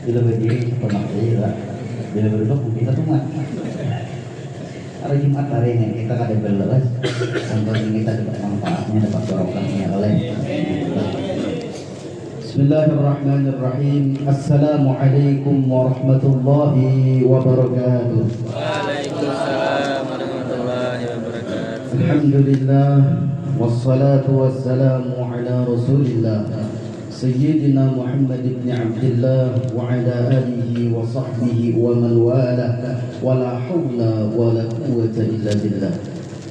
bila berdiri pernah saya bila berduduk kita tuh mah hari Jumat hari ini kita kada belas sampai kita dapat manfaatnya dapat barokahnya oleh Bismillahirrahmanirrahim. Assalamualaikum warahmatullahi wabarakatuh. Waalaikumsalam warahmatullahi wabarakatuh. Alhamdulillah wassalatu wassalamu ala Rasulillah Sayyidina Muhammad ibn Abdullah wa ala alihi wa sahbihi wa man wala wa la hawla wa la quwwata illa billah.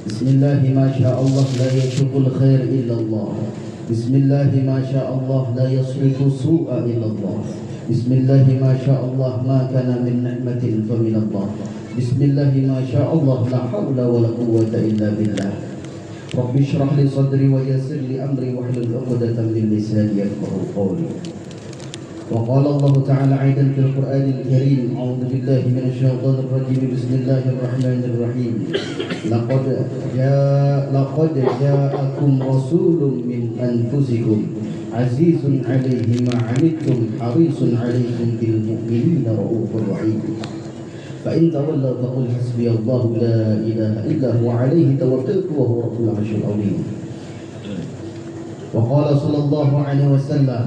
Bismillah ma sya Allah la yashqul khair illa Allah. Bismillah ma sya Allah la yasrifu su'a illa Allah. Bismillah ma sya Allah ma kana min ni'matin fa min Allah. Bismillah ma sya Allah la hawla wa la quwwata illa billah. Rabbi shrah li sadri wa yassir li amri wahlul 'uqdatam min lisani yafqahu qawli. Wa qala Allah ta'ala 'aidan fil Qur'anil Karim, a'udzu billahi minasy syaithanir rajim. Bismillahirrahmanirrahim. Laqad ja'akum rasulun min anfusikum azizun 'alaihi ma 'anittum harisun 'alaikum bil mu'minina raufur rahim. فإن تولوا فقل حسبي الله لا إله إلا هو عليه توكلت وهو رب العرش العظيم. وقال صلى الله عليه وسلم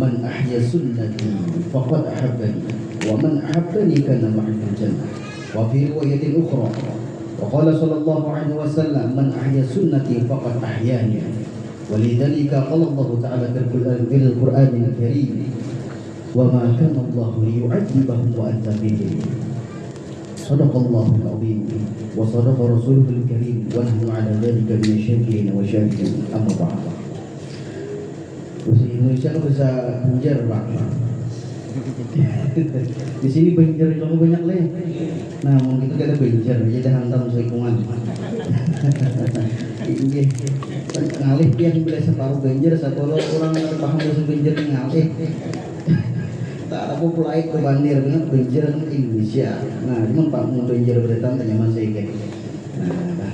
من أحيا سنتي فقد أحبني ومن أحبني كان معي في الجنة. وفي رواية أخرى وقال صلى الله عليه وسلم من أحيا سنتي فقد أحياني. ولذلك قال الله تعالى في القرآن الكريم وما كان الله ليعذبهم وأنت فيهم. Sadaqallahul azim wa sadaqa rasuluhul karim wa nahnu ala dzalika minasyakirin wa syakirin. Amma ba'd. Bahasa Indonesia kan bahasa Banjar, Pak. Di sini Banjar kamu banyak leh. Nah, mau kita ada Banjar jadi hantam seikungan. Nggih. Ngalih pian bila separuh Banjar satu orang paham bahasa Banjar ngalih. Tak apa pula ke Bandir dengan Banjar Indonesia. Nah, cuma Pak mau Banjar berdatang tanya Mas Ege. Nah,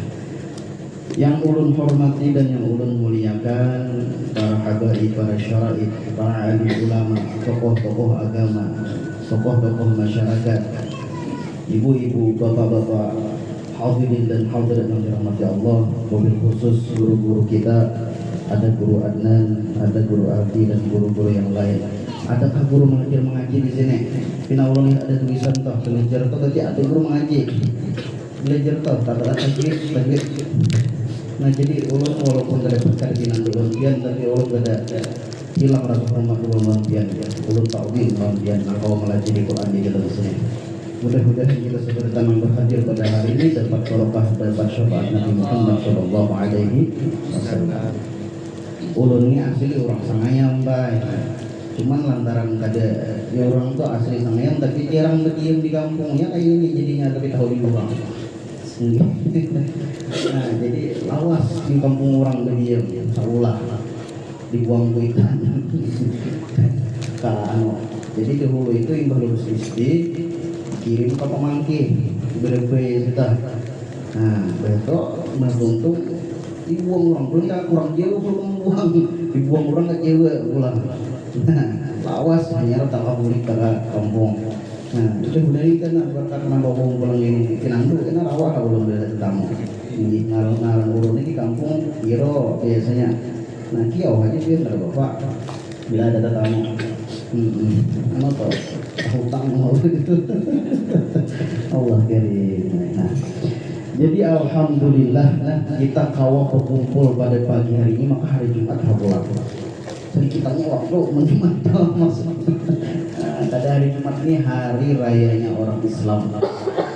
yang ulun hormati dan yang ulun muliakan para habaib, para syaraid, para alim ulama, tokoh-tokoh agama, tokoh-tokoh masyarakat, ibu-ibu, bapak-bapak, hadirin dan hadirat yang dirahmati Allah, wabil khusus guru-guru kita, ada guru Adnan, ada guru Abdi dan guru-guru yang lain. Adakah guru mengaji di sini? Pina ulun ada tulisan toh belajar toh tadi ada guru mengaji. Belajar toh tak ada tajwid. Nah jadi ulun walaupun ada perkawinan ulun pian tapi ulun ada hilang rasa hormat ulun pian ya. Ulun ta'zim ulun pian kalau melajari Quran di dalam sini. Mudah-mudahan kita segera tenang berhadir pada hari ini dapat barokah dapat syafaat Nabi Muhammad sallallahu alaihi wasallam. Ulun ini asli orang Sangayam baik. Cuman lantaran kada ya orang tuh asli Sangayam tapi jarang berdiam di kampungnya kayak ini jadinya tapi tahu di luar. Nah jadi lawas di kampung orang berdiam saulah dibuang ikan. Kalau jadi dahulu itu yang baru isti kirim ke pemangki berbe sudah. Nah besok untung dibuang orang belum kurang jauh belum buang dibuang orang ke Jawa pulang. Nah, lawas hanya tak kabur ke kampung. Nah, itu dari kan karena bawang pulang ini kinandu karena rawa belum ada tamu. Ini ngarang-ngarang urun ini di kampung Iro biasanya. Nah, kiau aja dia ada bapak bila ada tamu. Ano to? Hutang mau gitu. Allah karim. Nah, jadi alhamdulillah kita kawal berkumpul pada pagi hari ini maka hari Jumat habulah. Sedikitnya waktu menikmati maksudnya. Pada hari Jumat ini hari rayanya orang Islam.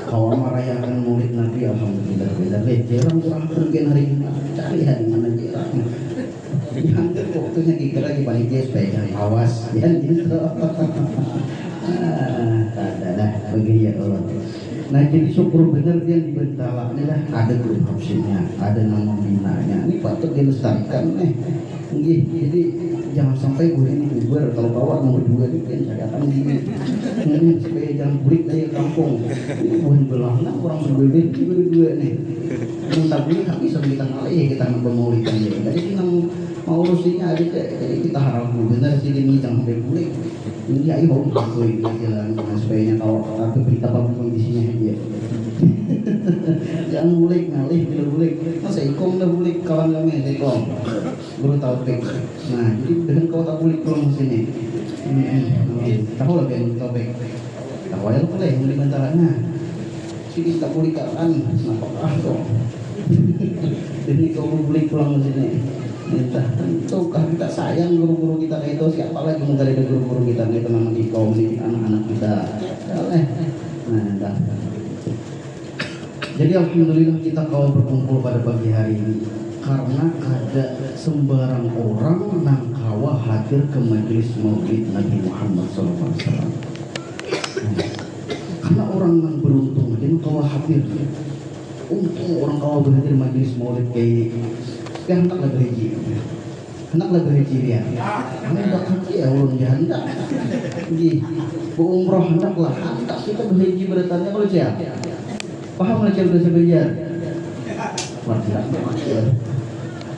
Kalau merayakan Maulid Nabi alhamdulillah jarang kurang mungkin hari Jumat. Cari hari mana jarang. Jadi hampir waktunya kira di panitia supaya cari awas ya gitu. Tak ada begitu Allah. Nah jadi syukur benar dia di Bentala ini lah ada grup hapsinya, ada nama binanya. Ini patut dilestarikan nih. Jadi jangan sampai gue ini bubar kalau bawa nomor 2 ini kan carikan di supaya jangan burik dari kampung. Ini bukan belahna orang sebelum dua nih. Minta beli habis kita ngalih kita nambah Maulid aja. Jadi kita mau urusinya aja jadi kita harap benar sih ini jangan sampai burik. Ini ayo mau ngakui jalan supaya kau tapi berita apa kondisinya aja. Jangan bulik ngalih bila bulik. Masa ikong dah bulik kawan kami ikong. Guru Taufik. Nah, jadi dengan kau tak bulik pulang sini. Tahu lah ben Taufik. Tahu aja boleh yang dibantaranya. Sini tak bulik kan, nampak kau. Jadi kau bulik pulang sini. Minta tentukah kita sayang guru-guru kita kayak itu, siapa lagi menggali guru-guru kita itu nama di kaum ini anak-anak kita. Nah, dah. Jadi alhamdulillah kita kau berkumpul pada pagi hari ini karena ada sembarang orang nang kawa hadir ke majelis maulid Nabi Muhammad SAW. Karena orang yang beruntung jadi kawa hadir. Untung orang kawa berhadir majelis maulid kayak yang hendak lagi haji, hendak lagi haji dia. Hendak haji ya ulun ya hendak. Ji, umroh hendaklah hendak kita berhaji beratanya kalau siapa? Paham lah cara bahasa belajar?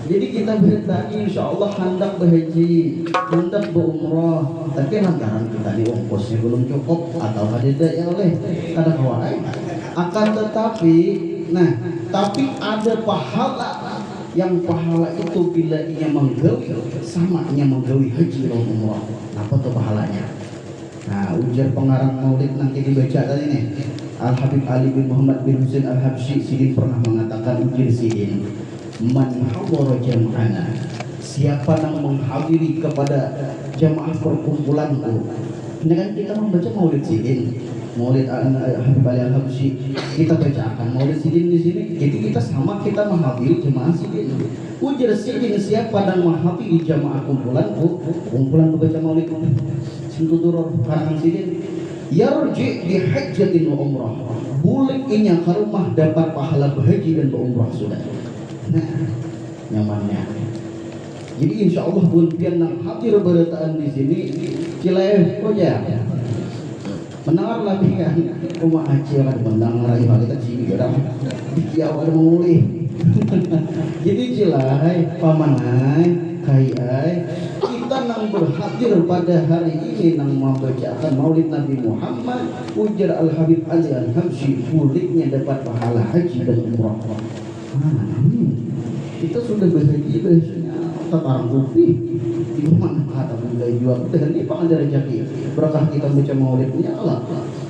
Jadi kita bertanya insya Allah hendak berhaji, hendak berumroh, tapi lantaran kita di ongkosnya belum cukup atau ada yang oleh ada kawan. Akan tetapi, nah tapi ada pahala. Yang pahala itu bila ia menggawi sama ia menggawi haji atau umrah. Apa tuh pahalanya? Nah, ujar pengarang maulid nanti dibaca tadi nih. Al Habib Ali bin Muhammad bin Husain Al Habsyi Sidin pernah mengatakan ujar Sidin, man hadara jam'ana, siapa yang menghadiri kepada jamaah perkumpulanku. Ini kan kita membaca maulid Sidin. Maulid Habib Ali Al Habsyi kita bacakan maulid Sidin di sini. Jadi kita sama kita menghadiri jemaah Sidin. Ujar Sidin siapa dan menghadiri jemaah kumpulanku, kumpulan baca maulid Sintudur Karang Sidin. Yarji di hajjatin wa umrah. Bulik inya ke rumah dapat pahala berhaji dan berumrah sudah. Nah, nyamannya. Jadi insya Allah pun pian nang hadir berataan di sini cileh koja. Mendengar lagi kan rumah Aceh kan mendengar lagi kita sini orang dia ada memulih. Jadi cilai pamanai kaiai kita nang berhadir pada hari ini nang membacakan maulid Nabi Muhammad ujar Al Habib Ali Al Habsyi buliknya dapat pahala haji dan umrah. Kita sudah berhaji biasanya tatarang kopi di mana kata mulai jual dan ini ada rezeki berkah kita baca maulidnya Allah.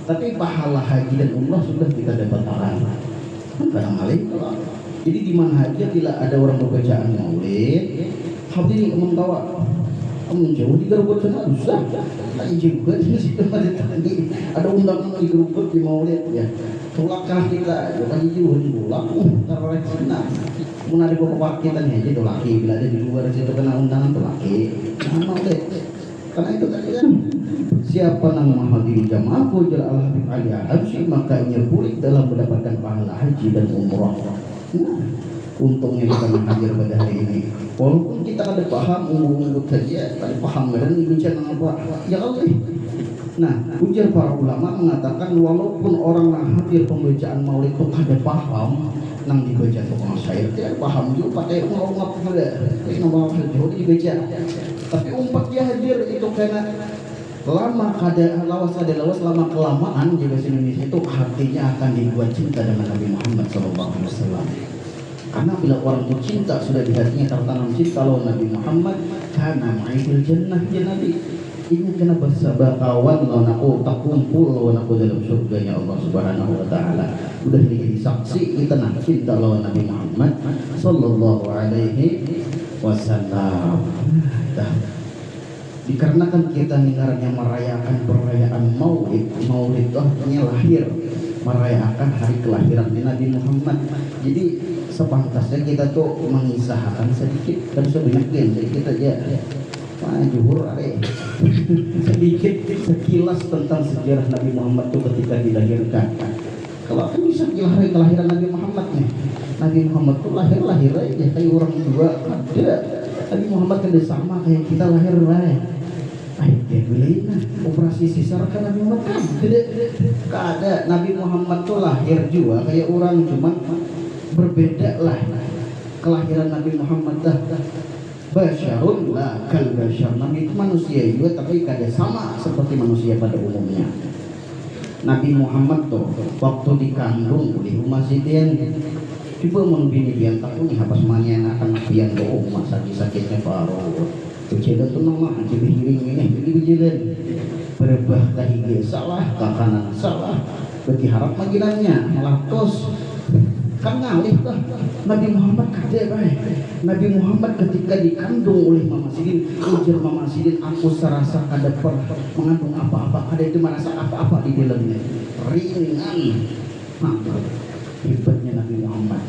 Tapi pahala haji dan umrah sudah kita dapat pahala. Kadang maling. Jadi di mana aja bila ada orang berbacaan maulid, hadirin membawa kamu jauh di gerobak sana susah. Tak juga di situ ada undangan di gerobak di maulid ya. Tulakah kita bukan jauh pulang karena Cina. Mun ada bapak kita nih aja tuh laki bila ada di luar situ kena undangan tuh laki. Nah, maulid. Karena itu tadi kan siapa yang menghadiri jamaahku Al Habib Ali Al Habsyi maka ia bulik dalam mendapatkan pahala haji dan umrah. Nah, untungnya kita menghadir pada hari ini. Walaupun kita ada paham umum saja, tapi paham dan bincang apa? Ya Allah. Nah, ujar para ulama mengatakan walaupun orang yang hadir pembacaan maulid itu ada paham, nang dibaca tuh syair tidak paham juga pakai ngomong juga, ngomong jauh dibaca. Tapi umpat dia hadir itu karena lama lawas lama kelamaan di bahasa Indonesia itu hatinya akan dibuat cinta dengan Nabi Muhammad SAW. Karena bila orang itu cinta sudah di hatinya tertanam cinta lawan Nabi Muhammad karena ma'idul jannah ya Nabi. Ini kena bersabakawan lawan aku tak kumpul lawan aku dalam surganya Allah Subhanahu Wa Taala. Udah jadi saksi kita nak cinta lawan Nabi Muhammad Sallallahu Alaihi Wasallam. Dikarenakan kita dengarnya merayakan perayaan maulid itu artinya lahir, merayakan hari kelahiran Nabi Muhammad. Jadi sepantasnya kita tuh mengisahkan sedikit, kan sebanyak sedikit aja. Juhur sedikit sekilas tentang sejarah Nabi Muhammad itu ketika dilahirkan. Kalau aku bisa hari kelahiran Nabi Muhammad nih, Nabi Muhammad tuh lahir aja kayak orang tua. Tidak, Nabi Muhammad kan sama kayak kita lahir. Dia beliin operasi sisar kan Nabi Muhammad tidak ada. Nabi Muhammad tuh lahir juga kayak orang, cuman berbeda lah kelahiran Nabi Muhammad dah. Basyarun lah kal basyar, Nabi itu manusia juga tapi kada sama seperti seperti manusia pada umumnya. Nabi Muhammad tuh waktu dikandung di rumah Sidin coba membini biar takut nih habis mania akan biar doang mak sakit-sakitnya baru kecil tuh nama jadi hiring ini jadi kecilan berbah kahige salah kakanan salah bagi harap maginannya malah tos kan ngalih tuh Nabi Muhammad kade baik Nabi Muhammad ketika dikandung oleh Mama Sidin ujar Mama Sidin aku serasa ada mengandung apa-apa ada itu merasa apa-apa di dalamnya ringan hebatnya Nabi Muhammad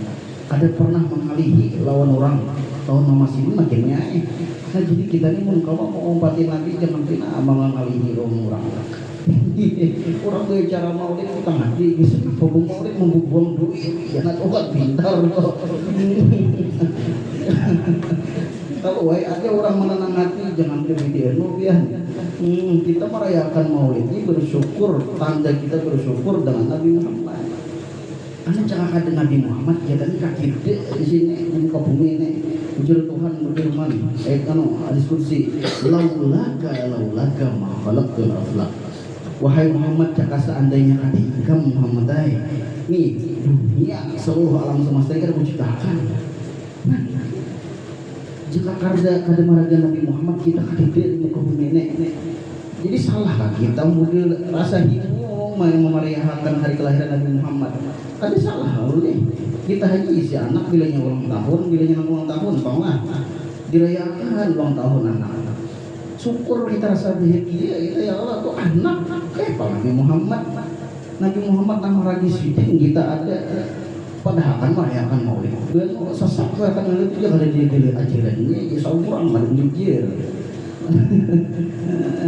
ada pernah mengalihi lawan orang lawan Mama Sidin makinnya nah jadi kita ini kalau mau ompatin Nabi jangan pernah mengalihi lawan orang orang tuh cara maulid kita ngerti bisa ngomong maulid membuang duit jangan obat pintar kok kalau wae ada orang menenang hati jangan kemudian ya kita merayakan maulid ini bersyukur tanda kita bersyukur dengan Nabi Muhammad karena cakap dengan Nabi Muhammad ya tadi kaki di sini di muka bumi ini ujar Tuhan berfirman hadis kursi laulaka ma khalaqtul aflaq wahai Muhammad jika seandainya ada ikam Muhammad nih dunia seluruh alam semesta ini aku ciptakan nah jika kada maraga Nabi Muhammad kita kadede di muka bumi ini jadi salah lah kita model rasa hingung yang memeriahkan hari kelahiran Nabi Muhammad ada salah oleh kita haji isi anak bilanya ulang tahun bilanya ulang tahun banglah dirayakan ulang tahun anak syukur kita rasa bahagia kita ya Allah tuh anak Nabi Muhammad nama Raji Sidin kita ada padahal kan merayakan maulid dan sesak akan maulid itu jangan ada di ajarannya ya seorang ada jujur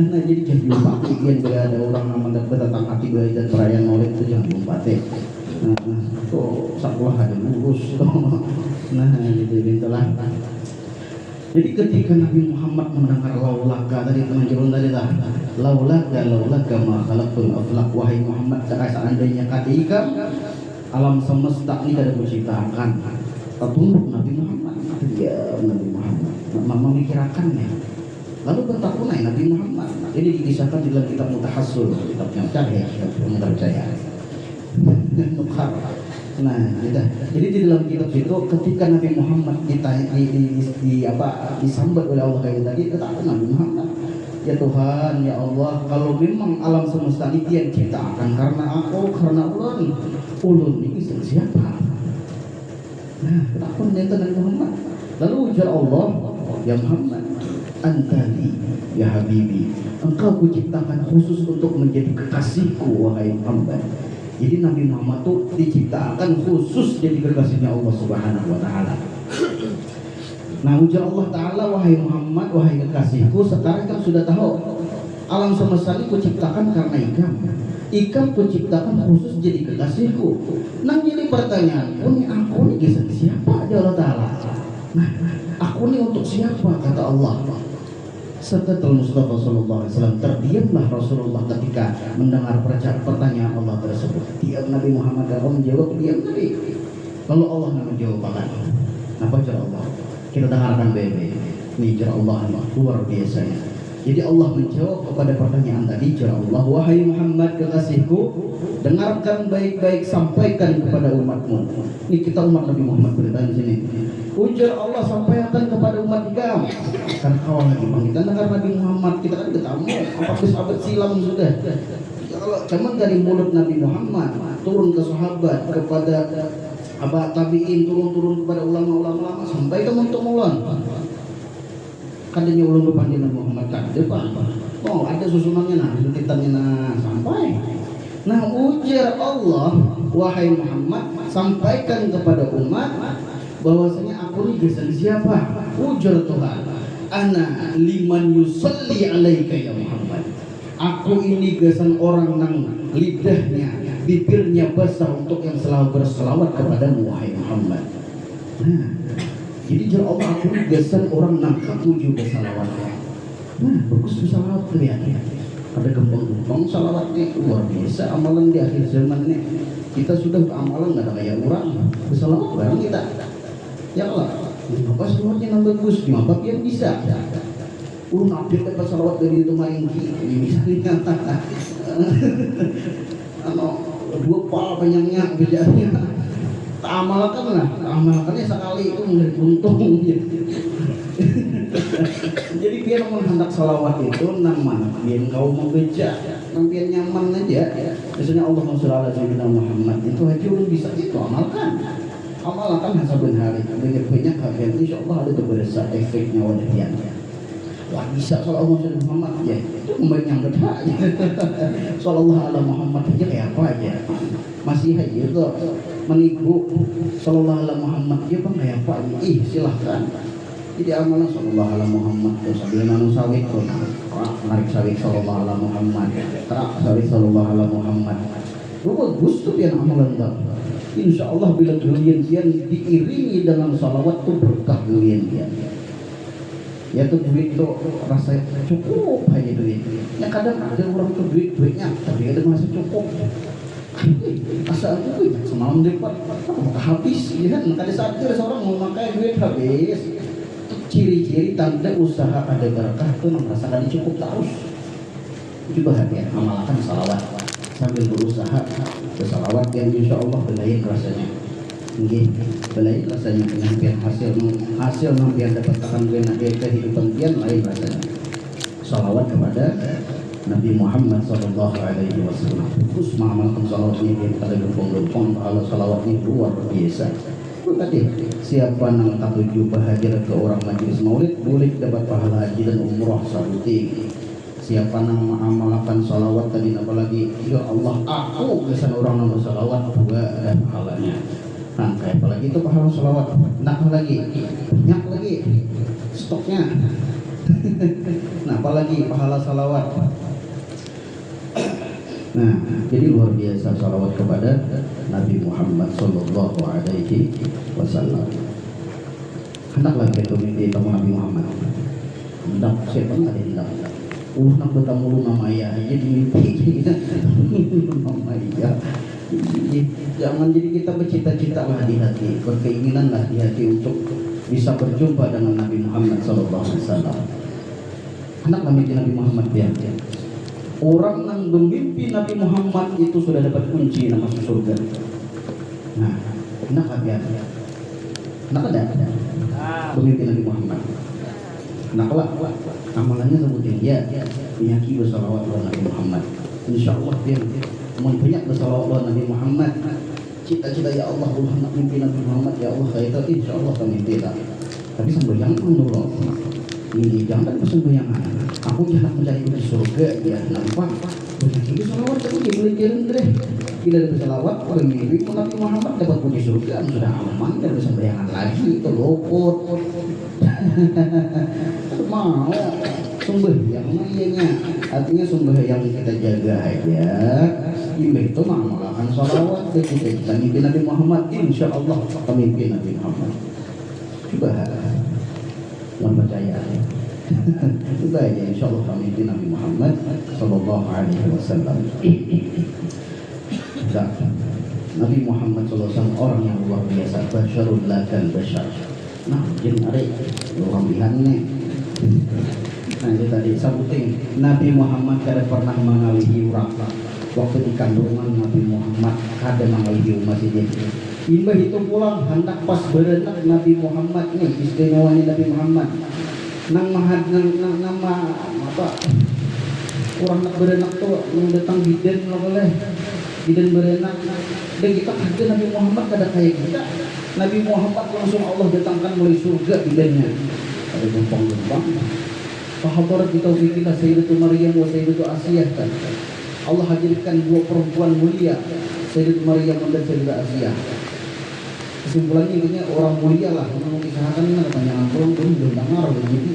nah jadi jadi lupa yang ada orang nama datang hati dan perayaan maulid itu jangan lupa tuh sakulah ada urus nah jadi itulah. Jadi ketika Nabi Muhammad mendengar laulaka tadi teman-teman tadi lah laulaka ma khalaqtul aflaq wahai Muhammad seandainya ketika alam semesta ini kada kuciptakan tertunduk Nabi Muhammad ya Nabi Muhammad memikirkan ya lalu bertakun Nabi Muhammad ini dikisahkan di dalam kitab Mutahassul kitabnya cahaya yang terpercaya Nukhar. Nah, jadi di dalam kitab itu ketika Nabi Muhammad disambat oleh Allah kayak tadi, kata Nabi Muhammad, ya Tuhan, ya Allah, kalau memang alam semesta ini yang ciptakan karena aku, karena ulun ini siapa? Nah, kenapa nyata Nabi Muhammad? Lalu ujar Allah, ya Muhammad, antali, ya Habibi, engkau kuciptakan khusus untuk menjadi kekasihku, wahai Muhammad. Jadi Nabi Muhammad itu diciptakan khusus jadi kekasihnya Allah Subhanahu wa Ta'ala. Nah, ujar Allah Ta'ala, wahai Muhammad, wahai kekasihku, sekarang kan sudah tahu alam semesta ini kuciptakan karena ikam kuciptakan khusus jadi kekasihku. Nah, jadi pertanyaan, aku ini siapa aja Allah Ta'ala? Nah, aku ini untuk siapa, kata Allah. Setelah Mustafa Sallallahu Alaihi Wasallam terdiamlah Rasulullah ketika mendengar pertanyaan Allah tersebut. Diam Nabi Muhammad kalau menjawab diam Nabi. Lalu Allah menjawab apa cara Allah? Kita dengarkan bebe. Ini cara Allah luar biasanya. Jadi Allah menjawab kepada pertanyaan tadi cara Allah, wahai Muhammad kekasihku, dengarkan baik-baik, sampaikan kepada umatmu. Ini kita umat Nabi Muhammad berada di sini. Ujar Allah sampaikan kepada umat kita. Karena kau lagi kita dengar Nabi Muhammad, kita kan ketemu 14 abad silam sudah. Kalau cuman dari mulut Nabi Muhammad turun ke sahabat, kepada tabiin, turun kepada ulama-ulama sampai ke untuk mulan. Kadanya ulun depan Nabi Muhammad kan depan. Oh, ada susunannya nah, suntitannya nah sampai. Nah, ujar Allah, wahai Muhammad, sampaikan kepada umat bahwasanya aku ini gesan siapa? Ujar Tuhan, ana liman yusalli alaika ya Muhammad. Aku ini gesan orang nang lidahnya, bibirnya basah untuk yang selalu berselawat kepadamu wahai Muhammad. Nah, jadi jika Allah aku gesan orang nang ketujuh bersalawat. Nah, bagus bersalawat terlihatnya. Ada gembang-gembang salawatnya luar biasa amalan di akhir zaman ini. Kita sudah amalan nggak ada kayak orang bersalawat bareng kita. Ya Allah, apa salawatnya nang bagus? Kenapa dia bisa? nabi dapat salawat dari itu maringki ini misalnya dua pal panjangnya bedanya amalkannya sekali itu menjadi untung jadi biar menghendak salawat itu nang mana biar kau mau beja nang biar nyaman aja biasanya Allah SWT Muhammad itu aja lu bisa itu amalkan saben hari banyak kalian insya Allah ada beberapa efeknya wadahnya wah bisa sallallahu alaihi Muhammad ya itu membaik yang beda sallallahu alaihi Muhammad aja kayak apa aja masih aja itu menipu sallallahu alaihi Muhammad aja bang kayak apa aja silahkan jadi amalan sallallahu alaihi Muhammad terus sambil nanu sawit tuh narik sawit sallallahu alaihi Muhammad terak sawit sallallahu alaihi Muhammad lu bagus tuh yang amalan tuh insya Allah bila kalian diiringi dengan salawat tuh berkah kalian ya tuh duit tuh rasa cukup aja duit ya kadang ada orang tuh duitnya tapi kadang masih cukup asal itu semalam dapat habis ya kan ada saat itu seorang mau makai duit habis ciri-ciri tanda usaha ada berkah tuh merasakan cukup terus coba hati amalkan salawat sambil berusaha bersalawat yang insya Allah belain rasanya belain rasanya dengan biar hasil biar dapat akan kehidupan biar lain rasanya salawat kepada Nabi Muhammad Sallallahu Alaihi Wasallam terus mengamalkan salawat ini biar pada gempong-gempong Allah salawat ini luar biasa tadi siapa yang tak tuju bahagia ke orang majelis maulid boleh dapat pahala haji dan umrah sabuti siapa yang mengamalkan salawat tadi apalagi ya Allah aku kesan orang yang bersalawat juga ada pahalanya nah kayak apalagi itu pahala salawat nak lagi banyak lagi stoknya nah apalagi pahala salawat nah jadi luar biasa salawat kepada Nabi Muhammad Sallallahu Alaihi Wasallam hendak lagi itu mimpi tamu Nabi Muhammad hendak siapa nggak hendak nak bertamu nama ayah jadi mimpi nama ayah jangan jadi kita bercita-cita lah di hati berkeinginan lah di hati untuk bisa berjumpa dengan Nabi Muhammad SAW hendak mimpi Nabi Muhammad ya orang yang bermimpi Nabi Muhammad itu sudah dapat kunci nama surga nah hendak hati-hati hendak ada bermimpi Nabi Muhammad hendak amalannya sebutin ya menyaki bersalawat kepada Nabi Muhammad insya Allah dia banyak bersalawat Nabi Muhammad cita-cita ya Allah nak mimpi Nabi Muhammad ya Allah kayak itu insya Allah kami mimpi tapi sembahyang dulu ini jangan sembahyang aku jangan mencari di surga ya nampak banyak itu salawat tapi dia boleh jalan deh bila ada salawat orang mimpi Nabi Muhammad dapat puji surga sudah aman dan sembayangan lagi itu luput mau sembahyang ianya artinya sembahyang kita jaga aja imbah itu mengamalkan salawat kita mimpi Nabi Muhammad insya Allah pemimpin Nabi Muhammad coba yang percaya coba aja insya Allah pemimpin Nabi Muhammad Sallallahu Alaihi Wasallam Nabi Muhammad SAW orang yang luar biasa basyarul lakal basyar nah jadi ada orang bilangnya nah itu tadi sabuting Nabi Muhammad kada pernah mengalihi orang waktu di kandungan Nabi Muhammad kada mengalihi umat ini imbah itu pulang hendak pas berenang Nabi Muhammad nih istimewanya Nabi Muhammad nang nama apa orang nak berenang tuh yang datang bidan nggak boleh bidan berenang dan kita ada Nabi Muhammad kada kayak kita Nabi Muhammad langsung Allah datangkan mulai surga bidannya ada gempang-gempang Fahadarat bitaufiqillah Sayyidatu Maryam wa Sayyidatu Asiyah kan Allah hadirkan dua perempuan mulia Sayyidatu Maryam dan Sayyidatu Asiyah kesimpulannya intinya orang mulia lah yang mengisahkan katanya orang belum dengar begitu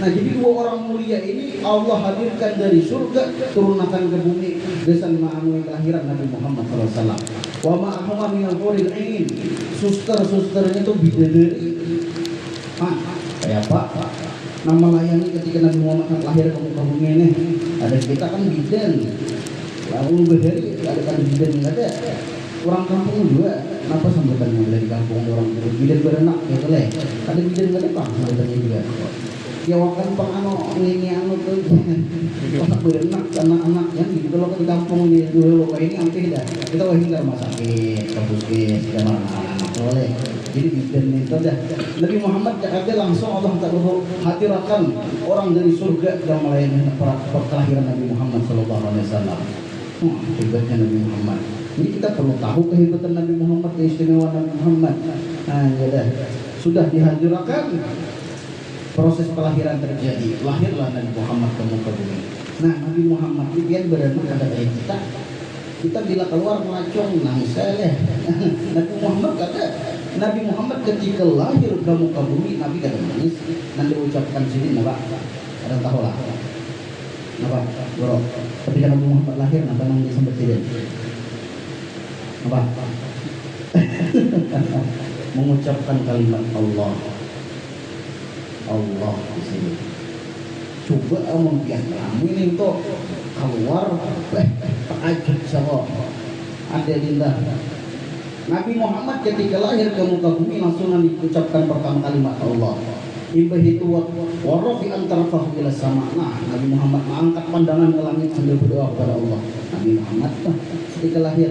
nah jadi dua orang mulia ini Allah hadirkan dari surga turunkan ke bumi desan ma'amui kelahiran Nabi Muhammad SAW wa ma'ahuma minal huril ain suster-susternya itu bidadari kayak apa nama layani ketika Nabi Muhammad lahir ke muka bumi ini ada kita kan bidan lalu bidadari ada kan bidan nggak ada orang kampung juga kenapa sambutannya dari kampung orang bidan berenak gitu leh ada bidan nggak ada pak sambutannya juga ya wakan pang ini tuh anak berenak anak-anak yang gitu kalau di kampung di dulu kayak ini hampir dah kita wajib ke rumah sakit ke puskes ke mana boleh jadi bikin itu dah Nabi Muhammad Jakarta langsung Allah Ta'ala hadirkan orang dari surga yang melayani kelahiran Nabi Muhammad Sallallahu Alaihi Wasallam. Hebatnya Nabi Muhammad. Jadi kita perlu tahu kehebatan Nabi Muhammad, keistimewaan Nabi Muhammad. Nah, ya dah. Sudah dihadirkan proses kelahiran terjadi, lahirlah Nabi Muhammad ke muka bumi. Nah, Nabi Muhammad ini biar berenang kata dari kita bila keluar melacong nangis ya. Nabi Muhammad kata Nabi Muhammad ketika lahir ke muka bumi Nabi kata nangis. Nanti ucapkan sini napa? Ada tahu lah. Napa? Bro. Ketika Nabi Muhammad lahir napa nangis sampai tidak? Apa? Mengucapkan kalimat Allah di sini. Coba membiarkan kamu ini untuk keluar takajud sama ada lindah. Nabi Muhammad ketika lahir ke muka bumi langsung diucapkan pertama kalimat Allah. Imbah itu warafi antara ila sama. Nah, Nabi Muhammad mengangkat pandangan ke langit sambil berdoa kepada Allah. Nabi Muhammad ketika lahir.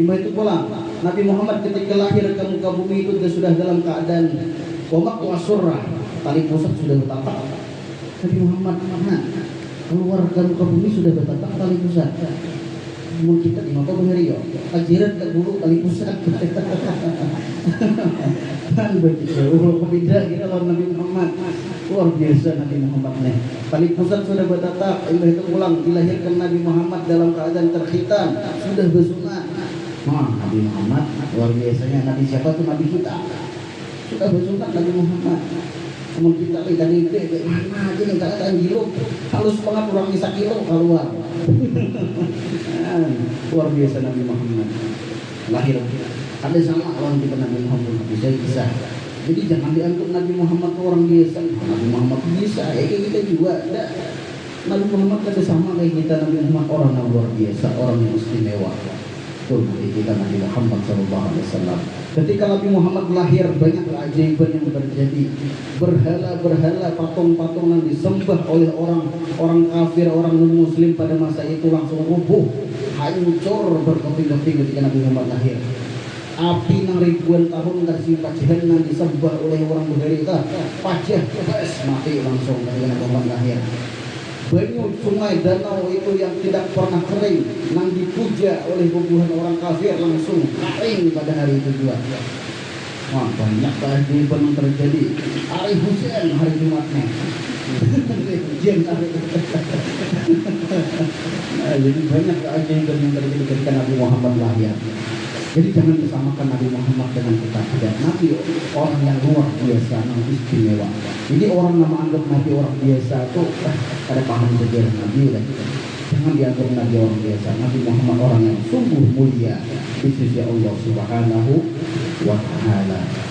Imbah itu pula Nabi Muhammad ketika lahir ke muka bumi itu sudah dalam keadaan wamak wasurah, tali pusat sudah bertapak. Nabi Muhammad keluar ke muka bumi sudah bertapak tali pusat. Umur kita di mata berhari yo, ajaran tak buruk tali pusat. Kan begitu, beda kita lawan Nabi Muhammad. Luar biasa Nabi Muhammad nih. Tali pusat sudah bertapak, imbah itu pulang dilahirkan Nabi Muhammad dalam keadaan terkhitan, sudah bersunat. Nabi Muhammad luar biasanya. Nabi siapa tuh? Nabi kita sudah bersunat Nabi Muhammad. Namun kita lihat ini mana aja nih kata kilo halus banget kurang bisa kilo keluar. Luar biasa Nabi Muhammad lahir ada sama lawan kita Nabi Muhammad bisa kisah. Jadi jangan dianggap Nabi Muhammad orang biasa. Nabi Muhammad bisa kayak kita juga ada. Nabi Muhammad ada sama kayak kita. Nabi Muhammad orang yang luar biasa, orang yang istimewa. Kita Nabi Muhammad SAW. Ketika Nabi Muhammad lahir banyak keajaiban yang terjadi. Berhala-berhala, patung-patung yang disembah oleh orang kafir, orang non-muslim pada masa itu langsung rubuh, hancur berkeping-keping ketika Nabi Muhammad lahir. Api yang ribuan tahun kasih pajahan yang disembah oleh orang berita, pajah mati langsung ketika Nabi Muhammad lahir. Banyak sungai danau itu yang tidak pernah kering, yang dipuja oleh puluhan orang kafir langsung kering pada hari itu juga. Wah, banyak keajaiban yang terjadi. Hari Husain hari Jumatnya. Nah, jadi banyak keajaiban yang terjadi ketika Nabi Muhammad lahir. Jadi jangan disamakan Nabi Muhammad dengan kita. Tidak, Nabi orang yang luar biasa, yang istimewa. Jadi orang yang menganggap Nabi orang biasa itu ada paham sejarah Nabi lah. Jangan dianggap Nabi orang biasa. Nabi Muhammad orang yang sungguh mulia di sisi Allah Subhanahu wa Ta'ala.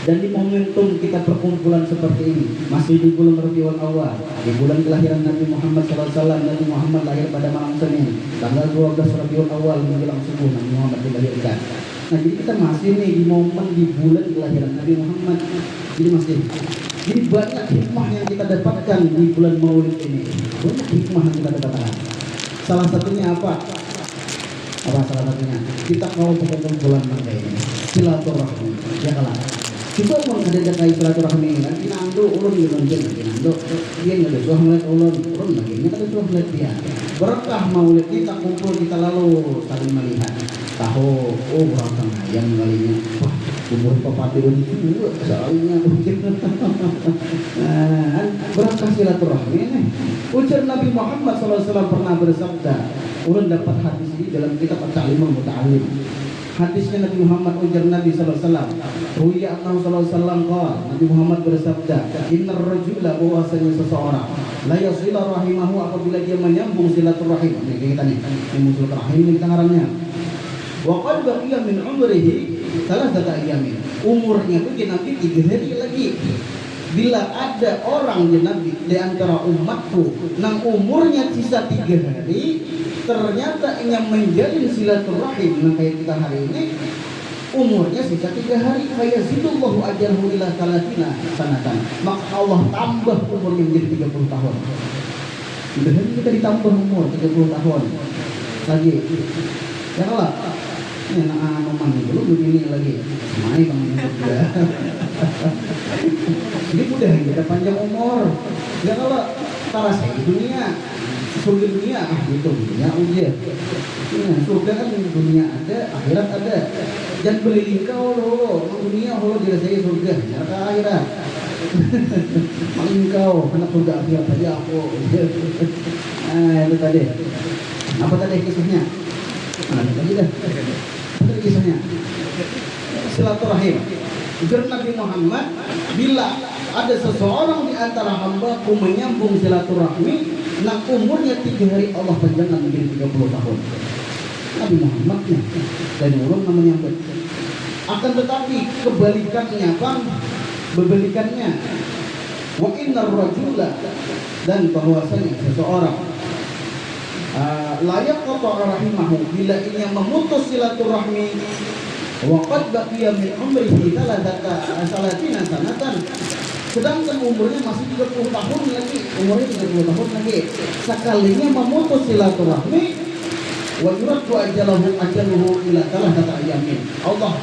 Dan di momentum kita perkumpulan seperti ini masih di bulan Rabiul Awal, di bulan kelahiran Nabi Muhammad SAW. Nabi Muhammad lahir pada malam Senin tanggal 12 Rabiul Awal menjelang subuh Nabi Muhammad dilahirkan. Nah, jadi kita masih nih di momen di bulan kelahiran Nabi Muhammad. Jadi banyak hikmah yang kita dapatkan di bulan Maulid ini. Banyak hikmah yang kita dapatkan. Salah satunya apa? Salah satunya? Kita mau perkumpulan mereka ini silaturahmi. Ya kalah. Juga mau ada kait silaturahmi kan pinando ulun di lonjen pinando dia nggak ada melihat ulun lagi ini kan sudah melihat dia berkah maulid kita kumpul kita lalu saling melihat tahu orang tengah yang kalinya wah umur pepati dan juga soalnya berkah silaturahmi nih. Ujar Nabi Muhammad SAW pernah bersabda, ulun dapat hadis ini dalam kitab At-Ta'limul Muta'allim. Hadisnya Nabi Muhammad, ujar Nabi SAW, Ruya Annahu SAW qala, Nabi Muhammad bersabda, innar rajula, bahwasanya seseorang la yasila rahimahu, apabila dia menyambung silaturahim. Ini kita nih, menyambung silaturahim ini kita ngarannya. Wa qad baqiya min umrihi thalathata ayyamin. Umurnya itu Nabi 3 hari lagi. Bila ada orang Nabi di antara umatku nang umurnya sisa 3 hari, ternyata ingin menjalin silaturahim, nah kayak kita hari ini umurnya sisa 3 hari, fayazidullahu ajrahu ila 30 sanatan, maka Allah tambah umurnya menjadi 30 tahun. Udah kita ditambah umur 30 tahun lagi. Ya kalau ini anak mandi dulu begini lagi, main bang juga. Ini mudah kita panjang umur. Ya kalau para saya di dunia, surga dunia, gitu dunia ujian. Nah, surga kan dunia ada, akhirat ada. Jangan beliling kau loh, dunia Allah dirasai surga, neraka akhirat. Maling kau, anak surga akhirat saja aku. Nah itu tadi. Apa tadi kisahnya? Nah, tadi dah. Apa kisahnya? Silaturahim. Ujar Nabi Muhammad, bila ada seseorang di antara hamba-Ku menyambung silaturahmi, nak umurnya 3 hari Allah panjangkan menjadi 30 tahun. Nabi Muhammad nih, dan orang namanya menyambut. Akan tetapi kebalikannya, bang, berbalikannya. Wa innar rajula, dan bahwasanya seseorang layak qata rahimahu, bila ini yang memutus silaturahmi, wa qad baqiya min umrihi salatina sanatan, sedangkan umurnya masih 30 tahun lagi, umurnya 30 tahun lagi, sekalinya memutus silaturahmi, wa yuraddu ajaluhu ila thalathati ayamin. Allah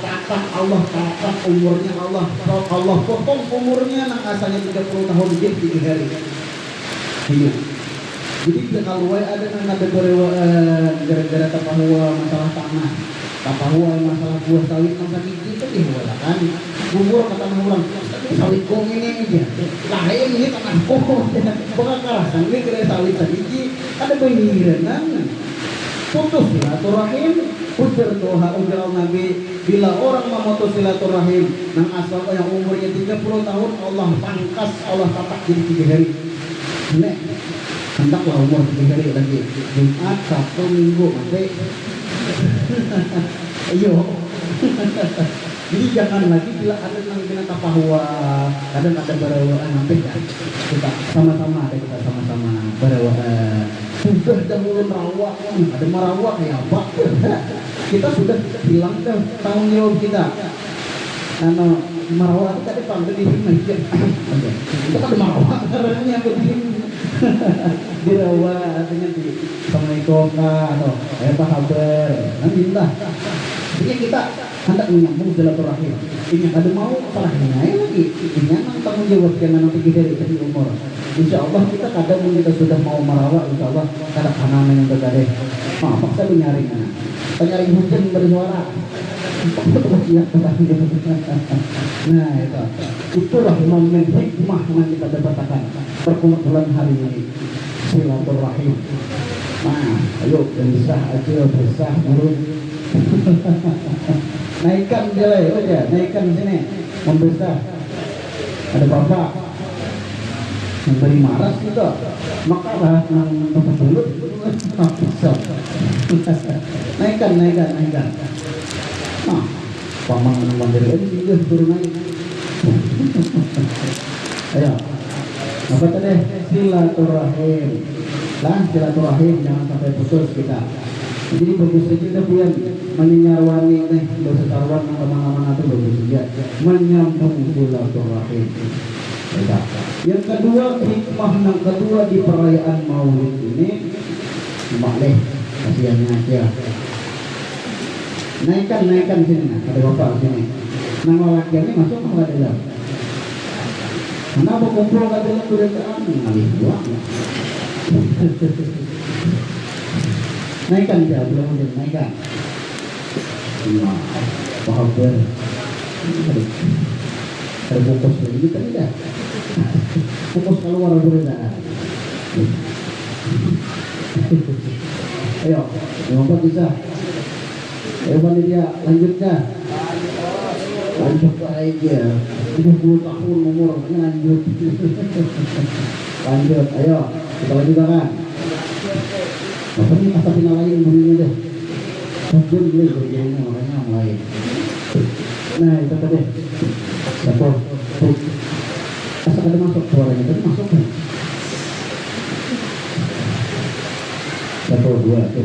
takat umurnya, Allah potong umurnya nang asalnya 30 tahun jadi 3 hari. Iya. Jadi kalau ada gara-gara tapahua masalah tanah, tapahua masalah buah sawit, masalah gigi itu dihulakan. Bubur kata orang, sawit kong ini aja. Lain ini tanah kong, bukan karasan ini kira sawit gigi. Ada pengiran, putus silaturahim. Ujar doa ujar Nabi, bila orang memutus silaturahim nang asal yang umurnya 30 tahun, Allah pangkas, Allah tatak jadi 3 hari. Nek hendaklah umur 3 hari lagi, Jumat, Sabtu, Minggu, mati. Ayo. Jadi jangan lagi bila ada yang kena tapahua, kadang ada berawaan, nanti kita sama-sama berawaan. Sudah dahulu merawak, ada merawak ya apa? Kita sudah hilang ke tanggung jawab kita. Karena merawak kita dipanggil di sini. Kita kan merawak caranya begini. Dirawat artinya di Assalamualaikum atau apa kabar? Nanti lah. Jadi kita hendak menyambung silaturahim. Ini ada mau salahnya lagi. Ini yang tanggung jawab karena nanti kita di umur. Insya Allah kita kadang kita sudah mau merawat, insya Allah kadang kanan yang terjadi. Maaf, saya menyari mana? Penyari hujan bersuara. Nah itulah momen hikmah yang kita dapatkan perkumpulan hari ini, silaturahim. Nah, ayo bersah aja, bersah dulu. Naikkan jalan aja, naikkan sini, membesar. Ada bapak yang beri maras kita, maka lah yang berbelut bisa. Naikkan. Nah, pamangan mandiri ini juga suruh naik. Ayo, apa tadi? Silaturahim. Lah, silaturahim jangan sampai putus kita. Jadi bagus juga pian menyarwani nih, dosa sarwan kemana-mana tuh bagus juga. Menyambung silaturahim. Yang kedua, hikmah yang kedua di perayaan Maulid ini, boleh kasihannya aja. Naikkan sini, ada bapak sini. Nama lakiannya masuk apa ada dalam? Kenapa kumpul ke dalam keretaan? Ngalih buang. Naikkan dia, belum naikkan. Nah, bahagia. Terfokus lagi kan tidak? Fokus keluar keretaan. Ayo, yang bisa. Ayo panitia lanjutkan. Lanjut aja. 30 tahun umurnya lanjut. Lanjut, ayo kita lanjutkan. Apa ini kata final lain bunyinya deh. Mungkin boleh berjadinya makanya mulai. Nah itu tadi. Satu. Asal ada masuk suaranya tadi masuk kan? 1, 2, 3.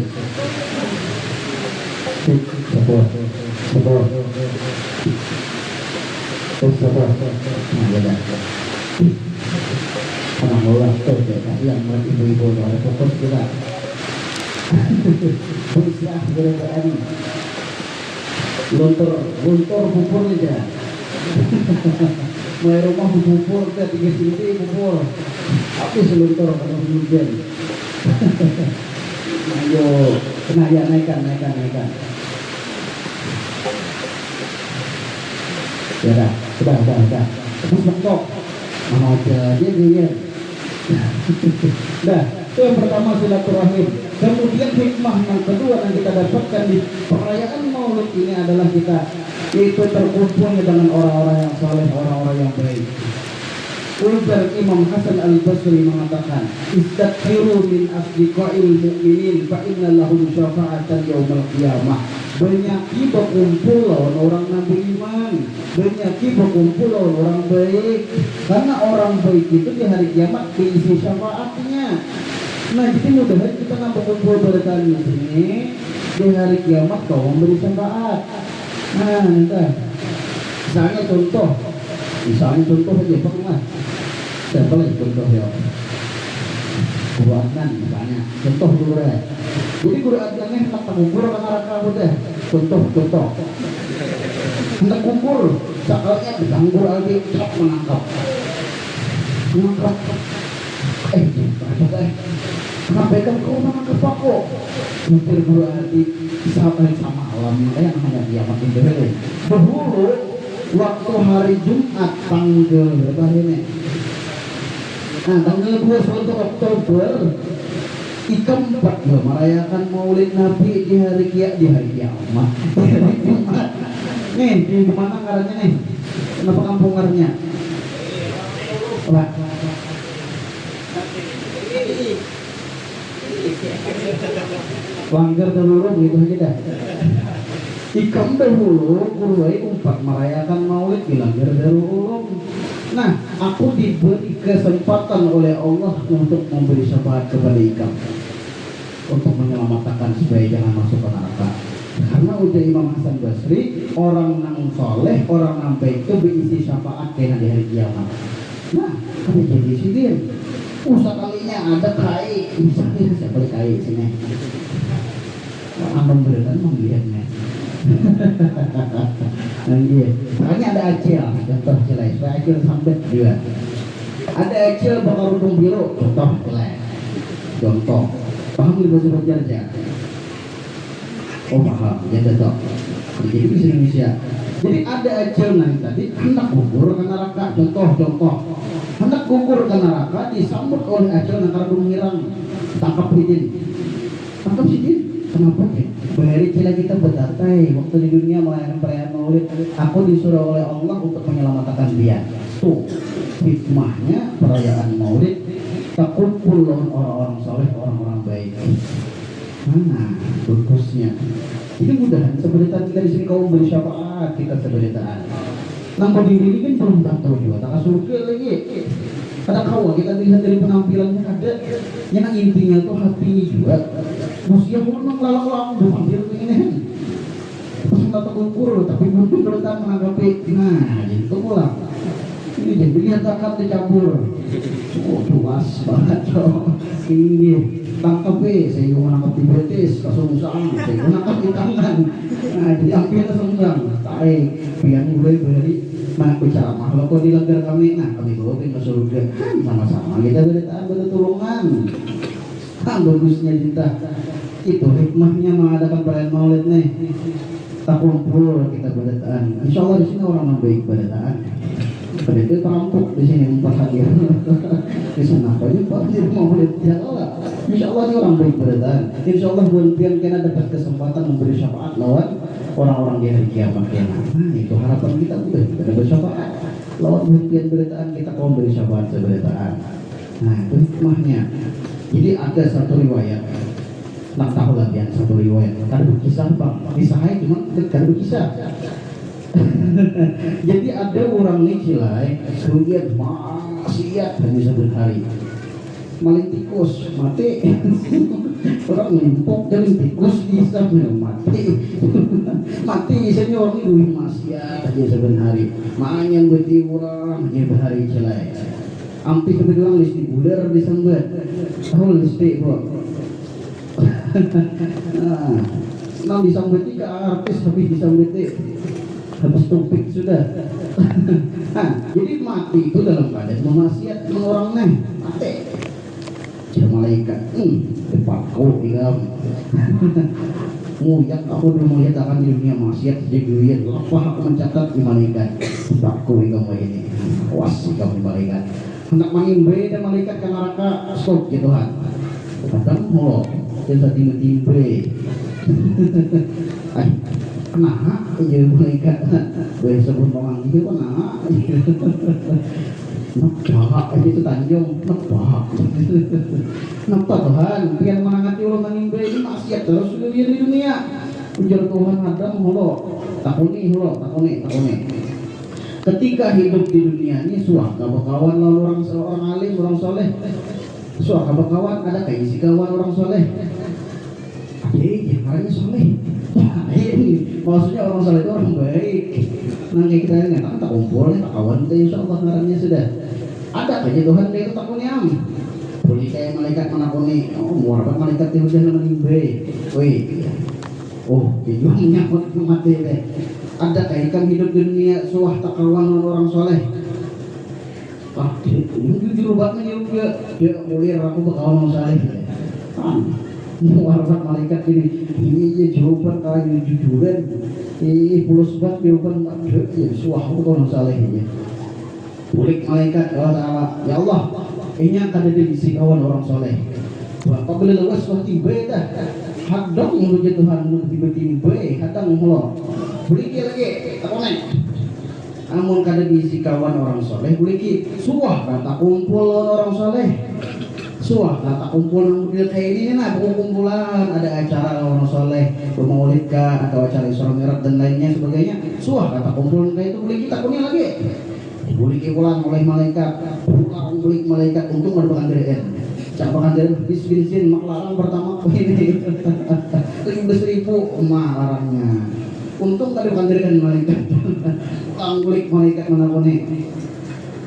Sebuah. Nah, ya dah. Orang orang tuh yang buat ibu-ibu oleh fokus kita. Bisa gerakan luntur bubur aja. Mulai rumah bubur ke 3 cm bubur. Habis luntur kalau hujan. Ayo, kena ya naikkan. Ya dah, sudah. Terus mentok. Mana aja dia. Nah, itu yang pertama silaturahim. Kemudian hikmah yang kedua yang kita dapatkan di perayaan Maulid ini adalah kita yaitu terkumpulnya dengan orang-orang yang saleh, orang-orang yang baik. Ulbar Imam Hasan Al-Basri mengatakan, "Istaghfiru min asdiqail mu'minin fa inna lahum syafa'atan yaumil qiyamah." Banyak berkumpul orang nabi iman, banyak berkumpul orang baik, karena orang baik itu di hari kiamat diisi syafaatnya. Nah, jadi mudah-mudahan kita nambah kumpul berkali di sini di hari kiamat kau memberi syafaat. Nah, nanti misalnya contoh aja pernah. Siapa lagi contoh ya? Guru Adnan misalnya, contoh dulu deh. Jadi guru Adnan ini hendak mengukur ke neraka udah. Contoh. Hendak kumpul, sakalnya diganggu lagi, cap menangkap. Kenapa kan kau menangkap aku? Mikir guru Adi, sahabat sama alam, makanya namanya kiamat itu. Dahulu waktu hari Jumat tanggal berapa ini? Nah, tanggal 21 Oktober keempat merayakan Maulid Nabi di hari kiamat. Nih, di mana karanya nih? Kenapa kampung karanya? Pak. Langgar dahulu gitu aja dah. Ikam dahulu kurwai umpat merayakan Maulid di langgar dahulu. Nah, aku diberi kesempatan oleh Allah untuk memberi syafaat kepada ikam, untuk menyelamatkan supaya jangan masuk ke neraka. Karena udah Imam Hasan Basri, orang nang soleh, orang nang baik itu berisi syafaat kena di hari kiamat. Nah, kami jadi sidin. Usah kalinya ada kai, misalnya siapa kai sini? Aman beneran menglihatnya. Nanti, makanya ada acil, contoh jelek. Supaya acil sampai juga. Ada acil bakal rudung biru, contoh jelek. Contoh, paham di bahasa Indonesia? Oh paham, ya contoh. Jadi bisa Indonesia. Jadi ada acil nanti tadi hendak gugur ke neraka, contoh. Hendak gugur ke neraka disambut oleh acil yang karena menghirang, tangkap sidin. Kenapa ya? Bahari cila kita berdatai waktu di dunia merayakan perayaan Maulid. Aku disuruh oleh Allah untuk menyelamatkan dia. Tuh hikmahnya perayaan Maulid. Terkumpul dengan orang-orang soleh, orang-orang baik. Mana bagusnya? Ini mudahan seberitaan kita di sini kau beri syafaat kita seberitaan. Nampak diri ini kan belum tahu juga. Tak surga lagi. Ada kau kita lihat dari penampilannya ada. Yang intinya tuh hati juga. Musia pun lalang berpikir ini. Pas nggak terukur tapi belum bertahan menanggapi. Nah, itu pulang. Ini jadi lihat zakat dicampur. Oh, luas banget cow. Ini tangkap saya menangkap di betis, kesungsang, saya menangkap di tangan. Nah, jadi ambil kesungsang. Tarik, biar mulai beri. Nah, bicara makhluk kok dilanggar kami. Nah, kami bawa ke surga. Sama-sama kita beritaan bertolongan. Bagusnya cinta. Itu hikmahnya mengadakan perayaan Maulid nih. Tak kumpul kita beritaan. Insya Allah di sini orang baik beritaan. Pada itu terampuk di sini 4 hari. Di sana apa ini Pak? Di Maulid ya Allah. Insya Allah ini orang baik beritaan. Insya Allah bulan kena dapat kesempatan memberi syafaat lawan orang-orang di hari kiamat. Nah, itu harapan kita udah kita dapat syafaat. Lawan bulan beritaan kita mau memberi syafaat seberitaan. Nah, itu hikmahnya. Jadi ada satu riwayat. Nak tahu lagi satu riwayat. Kan berkisah bang. Kisahnya cuma kan berkisah. Jadi ada orang nih cilai, kemudian maksiat hanya satu hari. Maling tikus mati. Orang ngempok dari tikus bisa mati. Mati isinya orang itu maksiat hanya satu hari. Makanya berarti orang hanya berhari cilai. Ampi kebetulan listi buler disambet. Oh listi bro. Nah disambet ke artis habis disambet habis topik sudah. Nah, jadi mati itu dalam keadaan memaksiat orang neng mati. Jadi malaikat, dipakau tinggal. Muyak aku dulu melihat akan di dunia maksiat jadi apa aku mencatat di malaikat. Pakau kamu ini, awas kamu malaikat. Hendak mengimbe dan malaikat ke neraka stop ya Tuhan. Kadang mau kita timbe-timbe. Kenapa aja malaikat gue sebut orang itu kenapa nebak aja itu Tanjung nebak kenapa Tuhan biar menangati ulang mengimbe ini maksiat terus di dunia ujar Tuhan Adam takuni ketika hidup di dunia ini suah kawan lalu orang alim orang soleh suah kawan ada kayak isi kawan orang soleh caranya soleh ini maksudnya orang soleh itu orang baik. Nah kayak kita ini tak kumpul tak kawan kita insya Allah ngarannya sudah ada kayak Tuhan dia itu takutnya boleh kayak malaikat menakuni muarabat malaikat yang udah menimbe woi dia menyambut mati deh ada kayak ikan hidup di dunia suah tak kawan orang soleh ini dirubatnya juga dia boleh aku berkawan orang soleh muarabat malaikat ini jawaban kali jujuran pulau sebat jawaban suah aku kalau salah ini bulik malaikat Allah Ta'ala ya Allah ini akan ada di sisi kawan orang soleh apabila lewas suah tiba dah hadang menuju Tuhan tiba-tiba hadang Allah bulik lagi tak naik namun kada di sisi kawan orang soleh bulik suah kata kumpul orang soleh suah kata kumpul model kayak ini nah kumpulan ada acara orang soleh bermaulid kah atau acara Isra Mi'raj dan lainnya sebagainya suah kata kumpul kayak itu boleh kita punya lagi boleh pulang oleh malaikat pulang boleh malaikat untung ada pengandaran cak pengandaran bis-bisin mak larang pertama ini 15.000 mah larangnya untung tadi pengandaran malaikat pulang boleh malaikat menakuni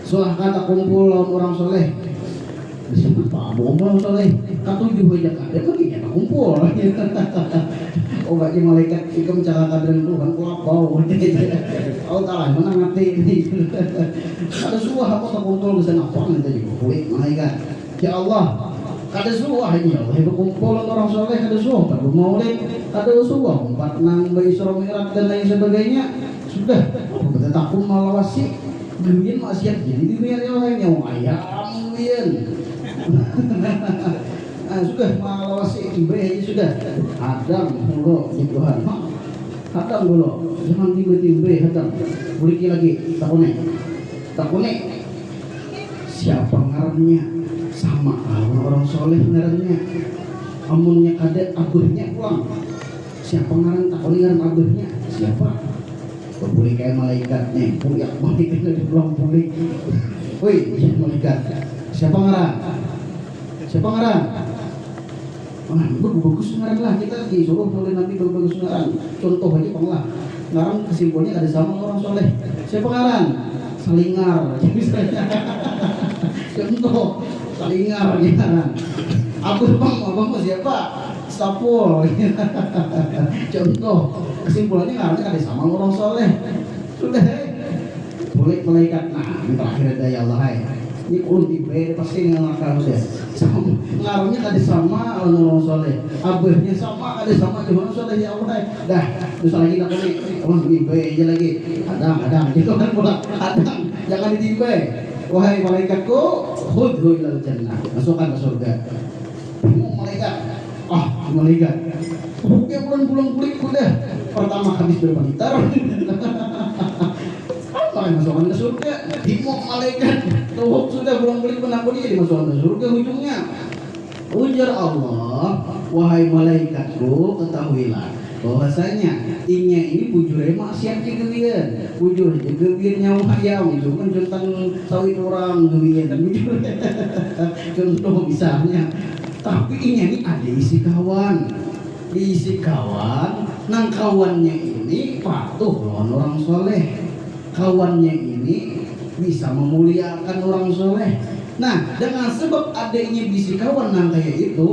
suah kata kumpul orang soleh disebut Pak Bombong soleh katujuh aja ada lagi kita kumpul oh bagi malaikat itu mencelakakan dan Tuhan kelapau oh talah mana ngerti ini ada suah aku tak kumpul bisa apa nanti juga kulit malaikat ya Allah ada suah ini Allah berkumpul orang soleh ada suah tak bermaulid ada suah empat nang Isra Mi'raj dan lain sebagainya sudah kita takut malawasi dunia maksiat jadi di dunia yang lainnya ayam dunia sudah malawasi ibadah sudah hadang mulu di Tuhan hadang mulu jangan tiba-tiba hadang boleh lagi takune siapa ngarannya sama orang soleh ngarannya amunnya kadet aburnya pulang siapa ngaran takune ngaran aburnya siapa boleh kayak malaikat nih punya malaikat dari pulang boleh woi malaikat siapa ngaran bagus ngaran lah kita disuruh oleh Nabi bagus ngaran contoh aja penglah ngaran kesimpulannya ada sama orang soleh siapa ngaran salingar contoh salingar ngaran abang siapa sapul contoh kesimpulannya ngarannya ada sama orang soleh sudah boleh malaikat nah ini terakhir ada ya Allah ini ulti pasti ngakal deh ngaruhnya tadi sama orang soleh abahnya sama ada sama gimana soleh ya Allah dah terus lagi nak ini orang timbe aja lagi adang itu kan pulang adang jangan ditimbe wahai malaikatku khudhu ilal jannah masukkan ke surga malaikat malaikat oke pulang kulit udah pertama habis bermanitar masukkan ke surga dimok malaikat tuh sudah pulang-pulang penakut dia dimasukkan ke surga ujungnya ujar Allah wahai malaikatku ketahuilah bahwasanya timnya ini bujurnya maksiat gegewian bujur gegewian nyawa ayam itu kan tentang sawit orang gegewian bujur contoh misalnya tapi ini ada isi kawan nang kawannya ini patuh lawan orang soleh kawannya ini bisa memuliakan orang soleh Nah, dengan sebab adanya bisi kawan nang kayak itu,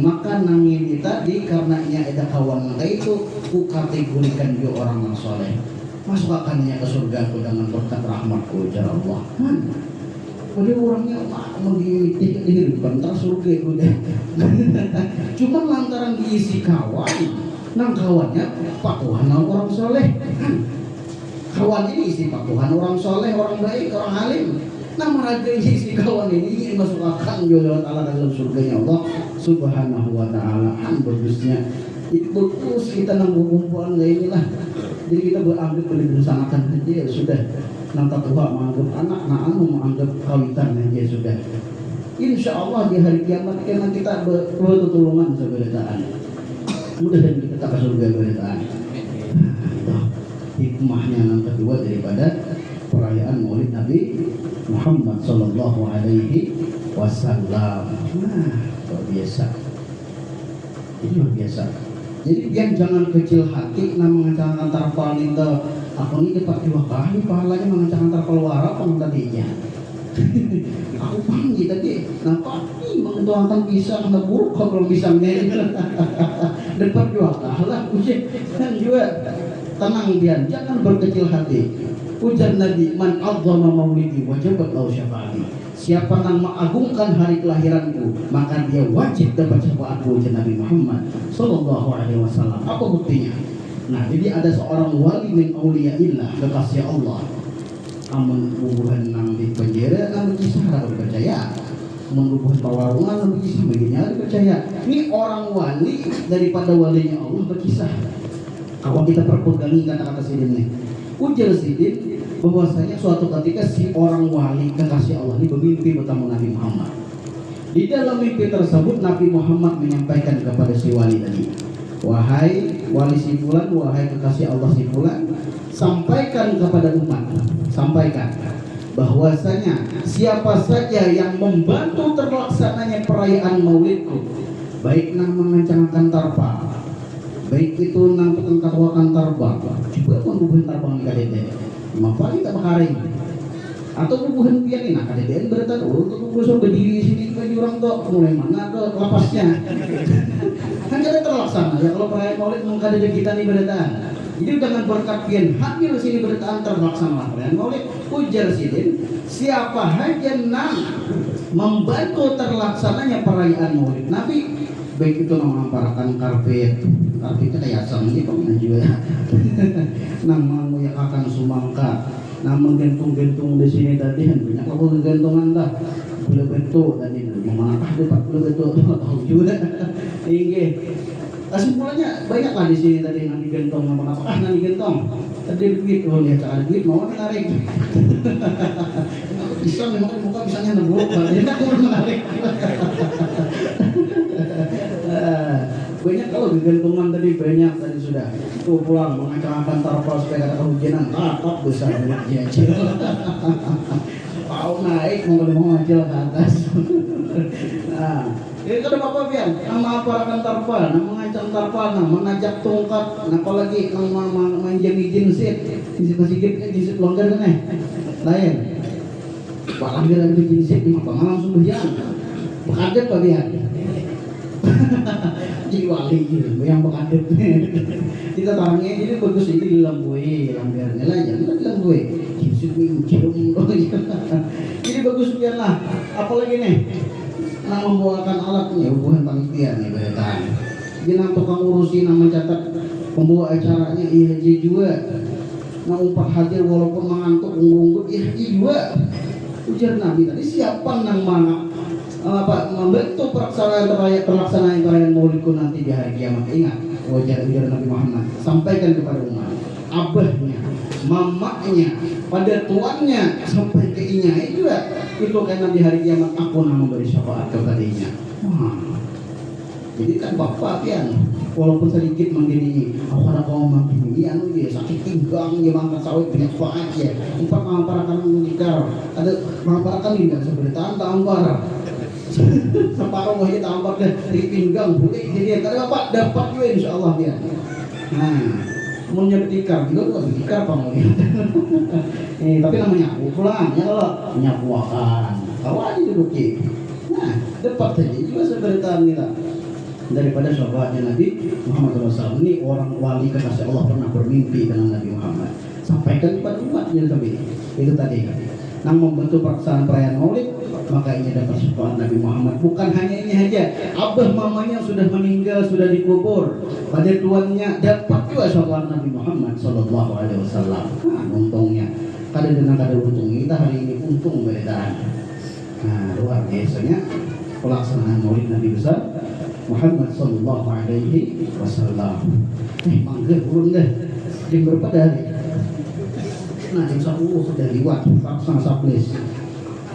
maka nang ini tadi karena ada kawan nang kayak itu, ku kategorikan dia orang yang soleh. Masuk akannya ke surga ku dengan berkat rahmatku ya Allah. Dia orangnya mau dihidup bentar surga udah. Cuma lantaran diisi kawan, nang kawannya patuhan orang soleh. Kawan ini isi patuhan orang soleh, orang baik, orang alim. Nah meraga isi kawan ini masuk akal juga Allah dalam surganya Allah Subhanahu wa ta'ala. Bagusnya itu bagus kita nang kumpulan kayak inilah. Jadi kita beranggap bersamakan aja ya sudah. Nanti tua menganggap anak, menganggap kawitan aja sudah. Insya Allah di hari kiamat kita bertolongan seberitaan. Mudah-mudahan kita ke surga beritaan. Hikmahnya yang kedua daripada perayaan Maulid Nabi Muhammad Sallallahu Alaihi Wasallam. Luar biasa. Ini luar biasa. Jadi dia jangan kecil hati, nah mengencangkan tarpal itu. Aku ini dapat 2 kali pahalanya mengencangkan tarpal wara pun tadinya. Aku panggil tadi, kenapa nih mengetuakan pisang, buruk kalau pisangnya dapat 2 kali. Dan juga tenang dia, jangan berkecil hati. Ujar Nabi, man adzama maulidi wajabat lahu syafaati. Siapa yang mengagungkan hari kelahiranku, maka dia wajib dapat syafaatku. Ujar Nabi Muhammad sallallahu alaihi wasallam. Apa buktinya? Nah, jadi ada seorang wali min auliyaillah, kekasih Allah. Amun bubuhan nang di penjara, nang kisah harus percaya. Membubuhan pawarungan, nang kisah begini harus percaya. Ini orang wali daripada walinya Allah berkisah. Kalau kita perpegangi kata-kata sidin, ujar sidin bahwasanya suatu ketika si orang wali kekasih Allah ini bermimpi bertemu Nabi Muhammad. Di dalam mimpi tersebut Nabi Muhammad menyampaikan kepada si wali tadi, wahai wali si fulan, wahai kekasih Allah si fulan, sampaikan kepada umat, sampaikan bahwasanya siapa saja yang membantu terlaksananya perayaan Maulidku, baik nang mengencangkan tarpa, baik itu nang ketengkatwakan tarbang, juga membubuhan tarbang di KDD, maka kita bakaring, atau bubuhan pian ini, nah KDD berita untuk bubuhan berdiri sini bagi orang tua, mulai mana ke lapasnya, kan kita terlaksana ya kalau perayaan Maulid mengkade kita nih beritaan. Jadi dengan berkat pian hadir sini beritaan terlaksana perayaan Maulid. Ujar sidin, siapa saja nang membantu terlaksananya perayaan Maulid Nabi, baik itu mengamparakan karpetnya kayak asam ini pengen juga nama akan sumangka, nama gantung-gantung di sini tadi banyak aku gantungan dah boleh bentuk tadi mana ada 40 bentuk tahu juga tinggi. Kesimpulannya banyak lah di sini tadi yang digantung, nama apa yang digantung tadi duit, lihat cara duit mau menarik bisa memang muka misalnya nembok jadi aku menarik banyak kalau digantungan tadi banyak tadi sudah itu pulang mengacangkan tarpal supaya kata kehujanan rapat besar banyak jajil mau naik mau ngajil ke atas. Nah itu ada apa pian nama aparakan tarpal, nama mengacang tarpal, nama mengajak tongkat, apalagi nama menjadi jinsit jinsit longgar kan lain pak langgar ada jinsit ini apa langsung berjalan berkadet pak dia jadi wali gitu yang berkadet kita tarangnya jadi bagus itu di lambui lambiarnya lah jangan di lambui jinsit cium jadi bagus pian lah apalagi nih nang membawakan alatnya hubungan panitia nih bayangkan dia nang tukang urusin nang mencatat pembawa acaranya iya juga nang umpat hadir walaupun mengantuk unggut iya juga. Ujar Nabi tadi siapa nang mana membantu pelaksanaan perayaan Maulidku nanti di hari kiamat. Ingat ujar Nabi Muhammad, sampaikan kepada umat, abahnya, mamanya, pada tuannya sampai ke inya juga itu karena di hari kiamat aku nang memberi syafaat kepadanya. Jadi kan bapak pian walaupun sedikit menggini aku ada kaum menggini anu dia sakit pinggang dia mangkat sawit banyak banget ya empat mengamparakan mengikar ada mengamparakan ini seberitaan tak ampar separuh wajah tak ampar dan di pinggang boleh jadi kata bapak dapat juga insya Allah dia. Nah mau nyetikar juga bukan tikar apa mau tapi namanya aku pulang ya kalau nyapu akan awal duduk ki. Nah, dapat saja juga seberitaan kita daripada sahabatnya Nabi Muhammad SAW. Ini orang wali kekasih Allah pernah bermimpi dengan Nabi Muhammad. Sampaikan kepada umatnya tapi itu tadi. Nang membentuk pelaksanaan perayaan Maulid, maka ini dapat syafaat Nabi Muhammad. Bukan hanya ini saja, abah mamanya sudah meninggal, sudah dikubur, pada tuannya dapat juga syafaat Nabi Muhammad Sallallahu Alaihi Wasallam. Nah, untungnya, kada untung kita hari ini untung beredar. Nah, luar biasanya pelaksanaan Maulid Nabi besar Muhammad Sallallahu Alaihi Wasallam. Mangga urun deh, jam berapa hari? Nah, jam 10 sudah lewat, langsung saplis.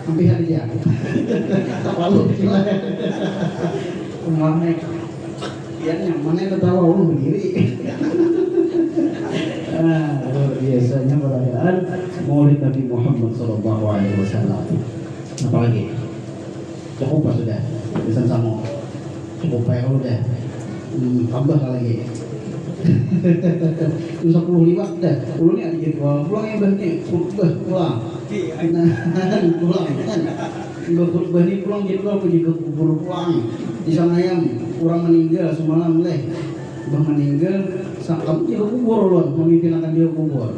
Sampai hari dia. Tak lalu gila. Umarnya biar nyamannya ketawa berdiri. Luar biasanya perayaan Maulid Nabi Muhammad Sallallahu Alaihi Wasallam. Apalagi? Cukup pas sudah. Bisa sama. Cukup ya udah. Tambah lagi. 10 liwat dah. Ulunnya dijadwal pulang yang berhenti. Pulang. Pulang kan. Khutbah ini pulang jadwal pergi ke kubur pulang. Di sana yang orang meninggal semalam leh. Bang meninggal sakam dia kubur loh, memimpin akan dia kubur.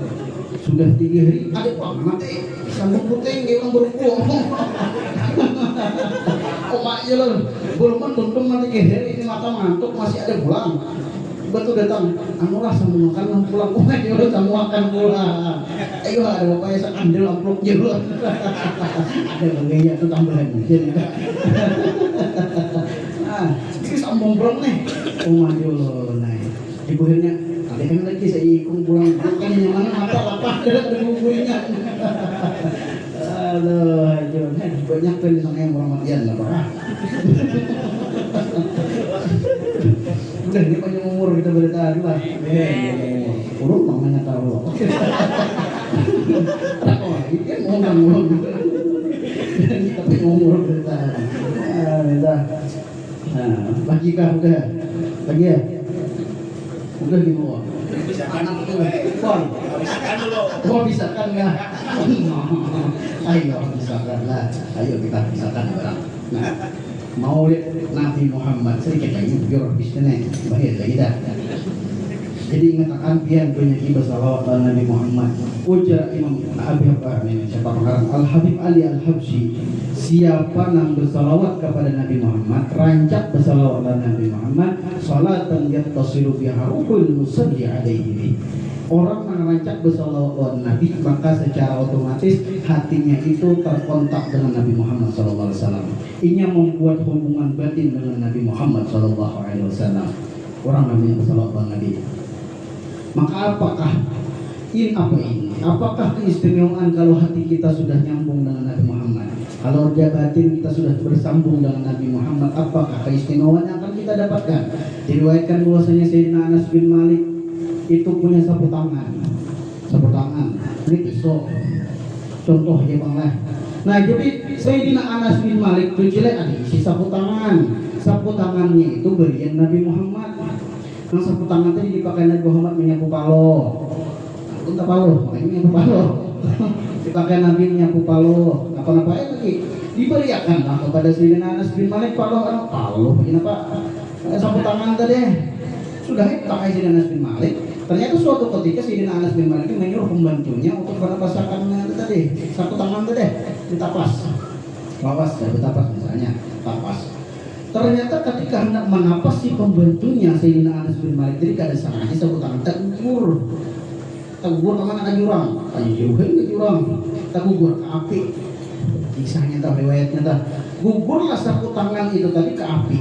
Sudah 3 hari ada uang mati. Sambung putih dia orang berpulang. Mak ya loh. Belum tuntung mati hari ini mata ngantuk masih ada pulang. Betul datang, anulah sama makan pulang, ayo sama makan pulang. Ayo ada bapaknya sekandil amplop juga. Ada bagainya itu tambahan mungkin. Ini sambung pulang nih. Maju nih. Ibunya, ada kan lagi saya ikut pulang, kan yang mana mata lapar ada buburnya. Aduh, ayo, banyak kan di sana yang orang matian lah pak. Udah ini panjang umur kita beritahu lah. Urut namanya tahu. Ini kan ngomong tapi umur beritahu. Dah. Nah, bagi kah udah? Bagi ya? Udah di bawah. Anak itu, Bon. Oh bisa kan nggak? Ayo misalkan lah. Ayo kita misalkan barang. Nah. Maulid Nabi Muhammad sedikit lagi biar bisnya bahaya lagi dah. Jadi ingatakan pian punya ibadah salawat Nabi Muhammad. Ujar Imam Abi Bakar ini siapa pengarang Al Habib Ali Al Habsyi. Siapa yang bersalawat kepada Nabi Muhammad, rancak bersalawat kepada Nabi Muhammad, salatan yattasilu biha ruhul musalli alaihi. Orang yang rancak bersalawat kepada Nabi, maka secara otomatis hatinya itu terkontak dengan Nabi Muhammad SAW. Ini membuat hubungan batin dengan Nabi Muhammad SAW. Orang namanya bersalawat kepada Nabi. Maka apakah ini? Apakah keistimewaan kalau hati kita sudah nyambung dengan Nabi Muhammad? Kalau batin kita sudah bersambung dengan Nabi Muhammad, apakah keistimewaan yang akan kita dapatkan? Diriwayatkan bahwasanya Sayyidina Anas bin Malik itu punya sapu tangan, ini pisau, contoh ya bang lah. Nah jadi Sayyidina Anas bin Malik itu jelek ada isi sapu tangannya itu berian Nabi Muhammad. Nah sapu tangan tadi dipakai Nabi Muhammad menyapu palo, entah palo, makanya menyapu palo. Dipakai Nabi menyapu palo, apa-apa lagi diberiakan lah kepada Sayyidina Anas bin Malik palo, kenapa sapu tangan tadi sudah pakai Sayyidina Anas bin Malik. Ternyata suatu ketika Sayyidina Anas bin Malik menyuruh pembantunya untuk menapasakannya tadi, sapu tangan tadi, ditapas. Lawas dari tapas misalnya, tapas. Ternyata ketika hendak menapas si pembantunya Sayyidina Anas bin Malik, jadi kada salahnya sapu tangan tegugur kemana ke jurang, ke jurang, tegugur ke api. Kisahnya tahu riwayatnya tahu. Gugurlah sapu tangan itu tadi ke api.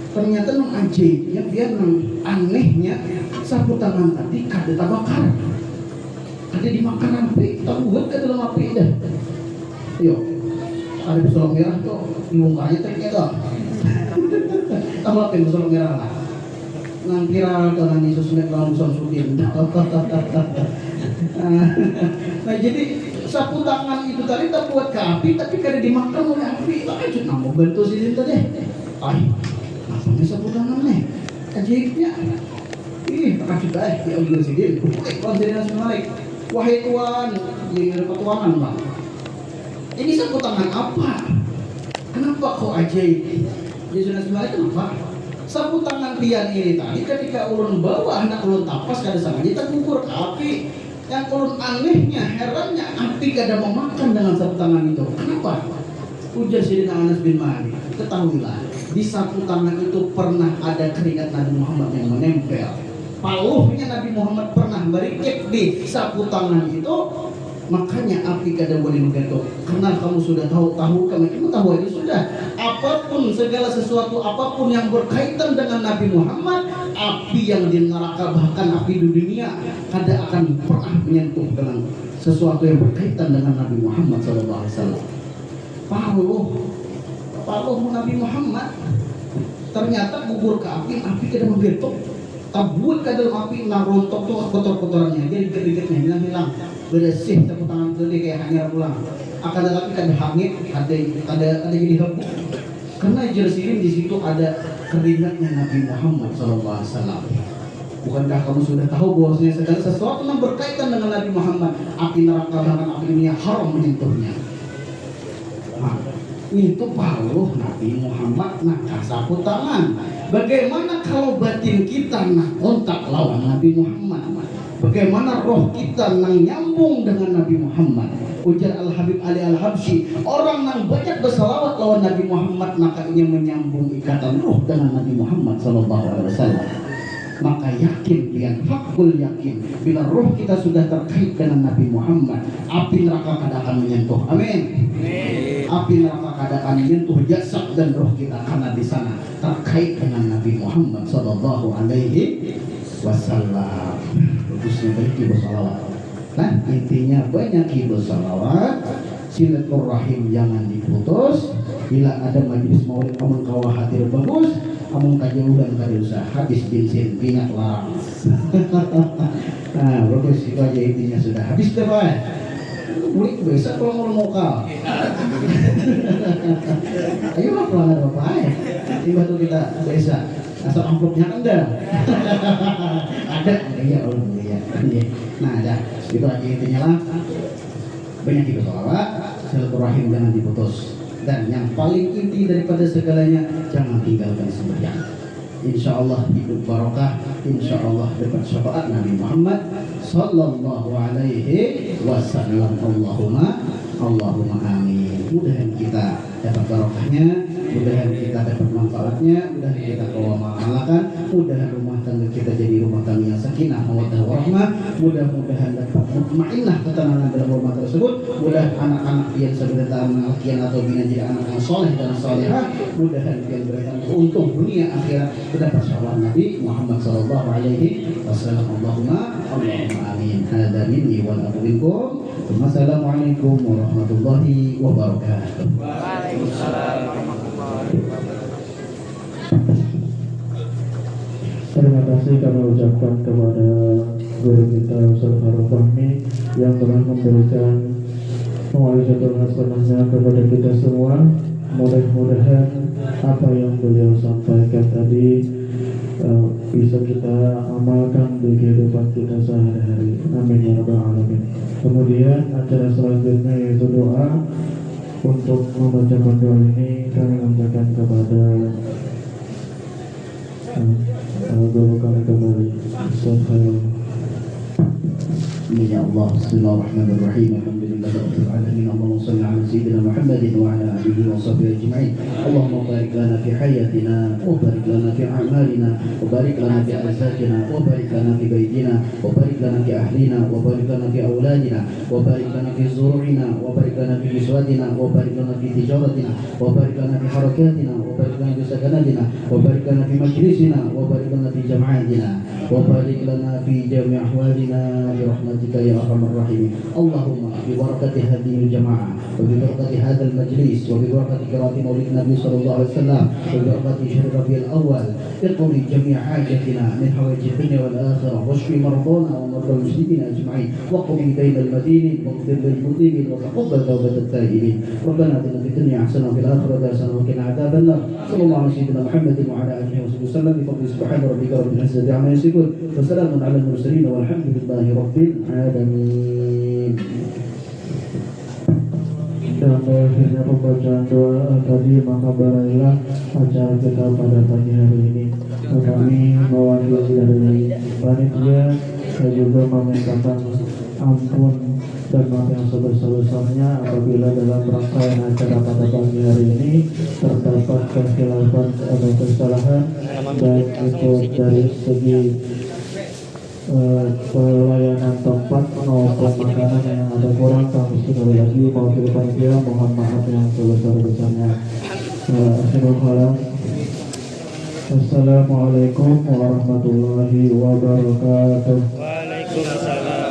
Ternyata nang ajaibnya dia nang anehnya sapu tangan tadi kada terbakar, kada dimakan api, terbuat ke dalam api dah. Yo, ada pesolong merah tuh di mukanya ternyata. Tahu apa yang pesolong merah lah? Nang viral tuh nang Yesus nek lawan Samsudin. Nah jadi sapu tangan itu tadi terbuat ke api, tapi kada dimakan oleh api. Tapi cuma mau bantu sini tadi. Ini sapu tangan nih, ajaibnya. Makasih baik ya Allah sidin. Sayyidina Anas bin Malik. Wahai Tuhan, ini ada petuanan bang. Ini sapu tangan apa? Kenapa kok ajaib? Ya sudah sebenarnya kenapa? Sapu tangan pian ini tadi ketika ulun bawa anak ulun tapas kada sengaja kita kukur ke api. Yang ulun anehnya, herannya api kada mau makan dengan sapu tangan itu. Kenapa? Ujar Sayyidina Anas bin Malik, ketahuilah di sapu tangan itu pernah ada keringat Nabi Muhammad yang menempel. Paluhnya Nabi Muhammad pernah merikik di sapu tangan itu. Makanya api kada boleh menggetok. Karena kamu sudah tahu kamu tahu aja sudah. Apapun segala sesuatu apapun yang berkaitan dengan Nabi Muhammad, api yang di neraka bahkan api di dunia kada akan pernah menyentuh dengan sesuatu yang berkaitan dengan Nabi Muhammad SAW. Paluh Nabi Muhammad ternyata gugur ke api kada menggetok. Tabut ke dalam api rontok tuh kotor-kotorannya, jadi dikit-dikitnya hilang bersih sapu tangan tadi kayak hanyar pulang. Akan tetapi kada hangit, kada jadi rebuk. Karena jersirin di situ ada keringatnya Nabi Muhammad SAW. Bukankah kamu sudah tahu bahwasanya segala sesuatu yang berkaitan dengan Nabi Muhammad, api neraka bahkan api dunia haram menyentuhnya. Nah, itu paluh Nabi Muhammad nak sapu tangan. Bagaimana kalau batin kita nak kontak lawan Nabi Muhammad? Bagaimana roh kita nang nyambung dengan Nabi Muhammad? Ujar Al-Habib Ali Al-Habsyi, orang yang banyak bersalawat lawan Nabi Muhammad maka ia menyambung ikatan roh dengan Nabi Muhammad SAW. Maka yakin dengan hakul yakin, bila roh kita sudah terkait dengan Nabi Muhammad, api neraka kada akan menyentuh. Amin. Api neraka kada akan menyentuh jasad dan roh kita karena di sana terkait dengan Nabi Muhammad SAW. Bagusnya banyak bersalawat. Nah, intinya banyak bersalawat. Silaturahim jangan diputus. Bila ada majlis maulid amun kawah hadir bagus, amun kajauhan kada usah habis bensin minyak larang. Nah, bagus itu aja intinya sudah habis deh Pak. Murid besok kalau mau lokal. Ayo lah pelanggan Bapak ya. Tiba tuh kita desa. Asal amplopnya ada. Ada ya Allah ya. Nah, ada. Itu aja intinya lah. Banyak itu salawat, silaturahim jangan diputus. Dan yang paling inti daripada segalanya, jangan tinggalkan sembahyang. Insya Allah hidup barokah, insya Allah dapat syafaat Nabi Muhammad Sallallahu Alaihi Wasallam. Allahumma amin. Mudahan kita dapat barokahnya, mudahan kita dapat manfaatnya, mudahan kita mengamalkan, mudahan rumah tangga kita jadi rumah tangga yang sakinah, mawaddah warahmah, mudah-mudahan dapat mutmainnah ketenangan dalam rumah tersebut, mudah anak-anak yang sebentar mengalkian atau bina jadi anak yang soleh dan solehah, mudahan yang berikan untung dunia akhirat mendapat syafaat Nabi Muhammad Sallallahu Alaihi Wasallam. Allahumma amin. Hada minni wal afu minkum. Wassalamualaikum warahmatullahi wabarakatuh. Waalaikumsalam warahmatullahi wabarakatuh. Terima kasih kami ucapkan kepada guru kita Ustaz Farouk Fahmi yang telah memberikan mewalidatul hasanahnya kepada kita semua. Mudah-mudahan apa yang beliau sampaikan tadi bisa kita amalkan di kehidupan kita sehari-hari. Amin ya rabbal alamin. Kemudian acara selanjutnya yaitu doa. Untuk membacakan doa ini kami sampaikan kepada guru kami kembali, Ustaz Khairul. Ya Allah, bismillahirrahmanirrahim. Alhamdulillahirabbil alamin. Allahumma shalli ala sayyidina Muhammadin wa ala alihi wa sahbihi ajma'in. Allahumma barik lana fi hayatina wa barik lana fi a'malina wa barik lana fi arzatina wa barik lana fi baitina wa barik lana fi ahlina wa barik lana fi auladina wa barik lana fi zuru'ina wa barik lana fi iswadina wa barik lana fi tijaratina wa barik lana fi harakatina wa barik lana fi sakanatina wa barik lana fi majlisina wa barik lana fi jama'atina wa barik lana fi jami' ahwalina bi rahmatika ya arhamar rahimin. Allahumma bi barakati hadhihi al-jama'ah wa bi barakati hadzal majlis wa bi barakati qiraati maulid Nabi sallallahu alaihi wasallam wa bi barakati syahr Rabiul Awwal iqdi jami' hajatina min hawaij dunya wal akhirah washfi mardana wa mardal muslimin ajma'in wa qum bainal madinin wa qdir lil mudhimin wa taqabbal tawbatat taibin. Rabbana atina fid dunya hasanah wa fil akhirati hasanah wa qina adzaban nar. Sallallahu alaihi wasallam Muhammadin wa ala alihi wa sallam bi fadli subhana rabbika rabbil izzati amma yasifun wa salamun alal mursalin walhamdulillahi rabbil alamin. dan berakhirnya pembacaan doa tadi, maka berakhirlah acara kita pada pagi hari ini. Kami mewakili dari panitia dan juga memintakan ampun dan maaf yang sebesar-besarnya apabila dalam rangkaian acara pada pagi hari ini terdapat kekhilafan atau kesalahan, baik itu dari segi pelayanan tempat maupun makanan yang ada kurang. Kami sekali lagi mewakili panitia mohon maaf yang sebesar-besarnya. Assalamualaikum warahmatullahi wabarakatuh. Waalaikumsalam.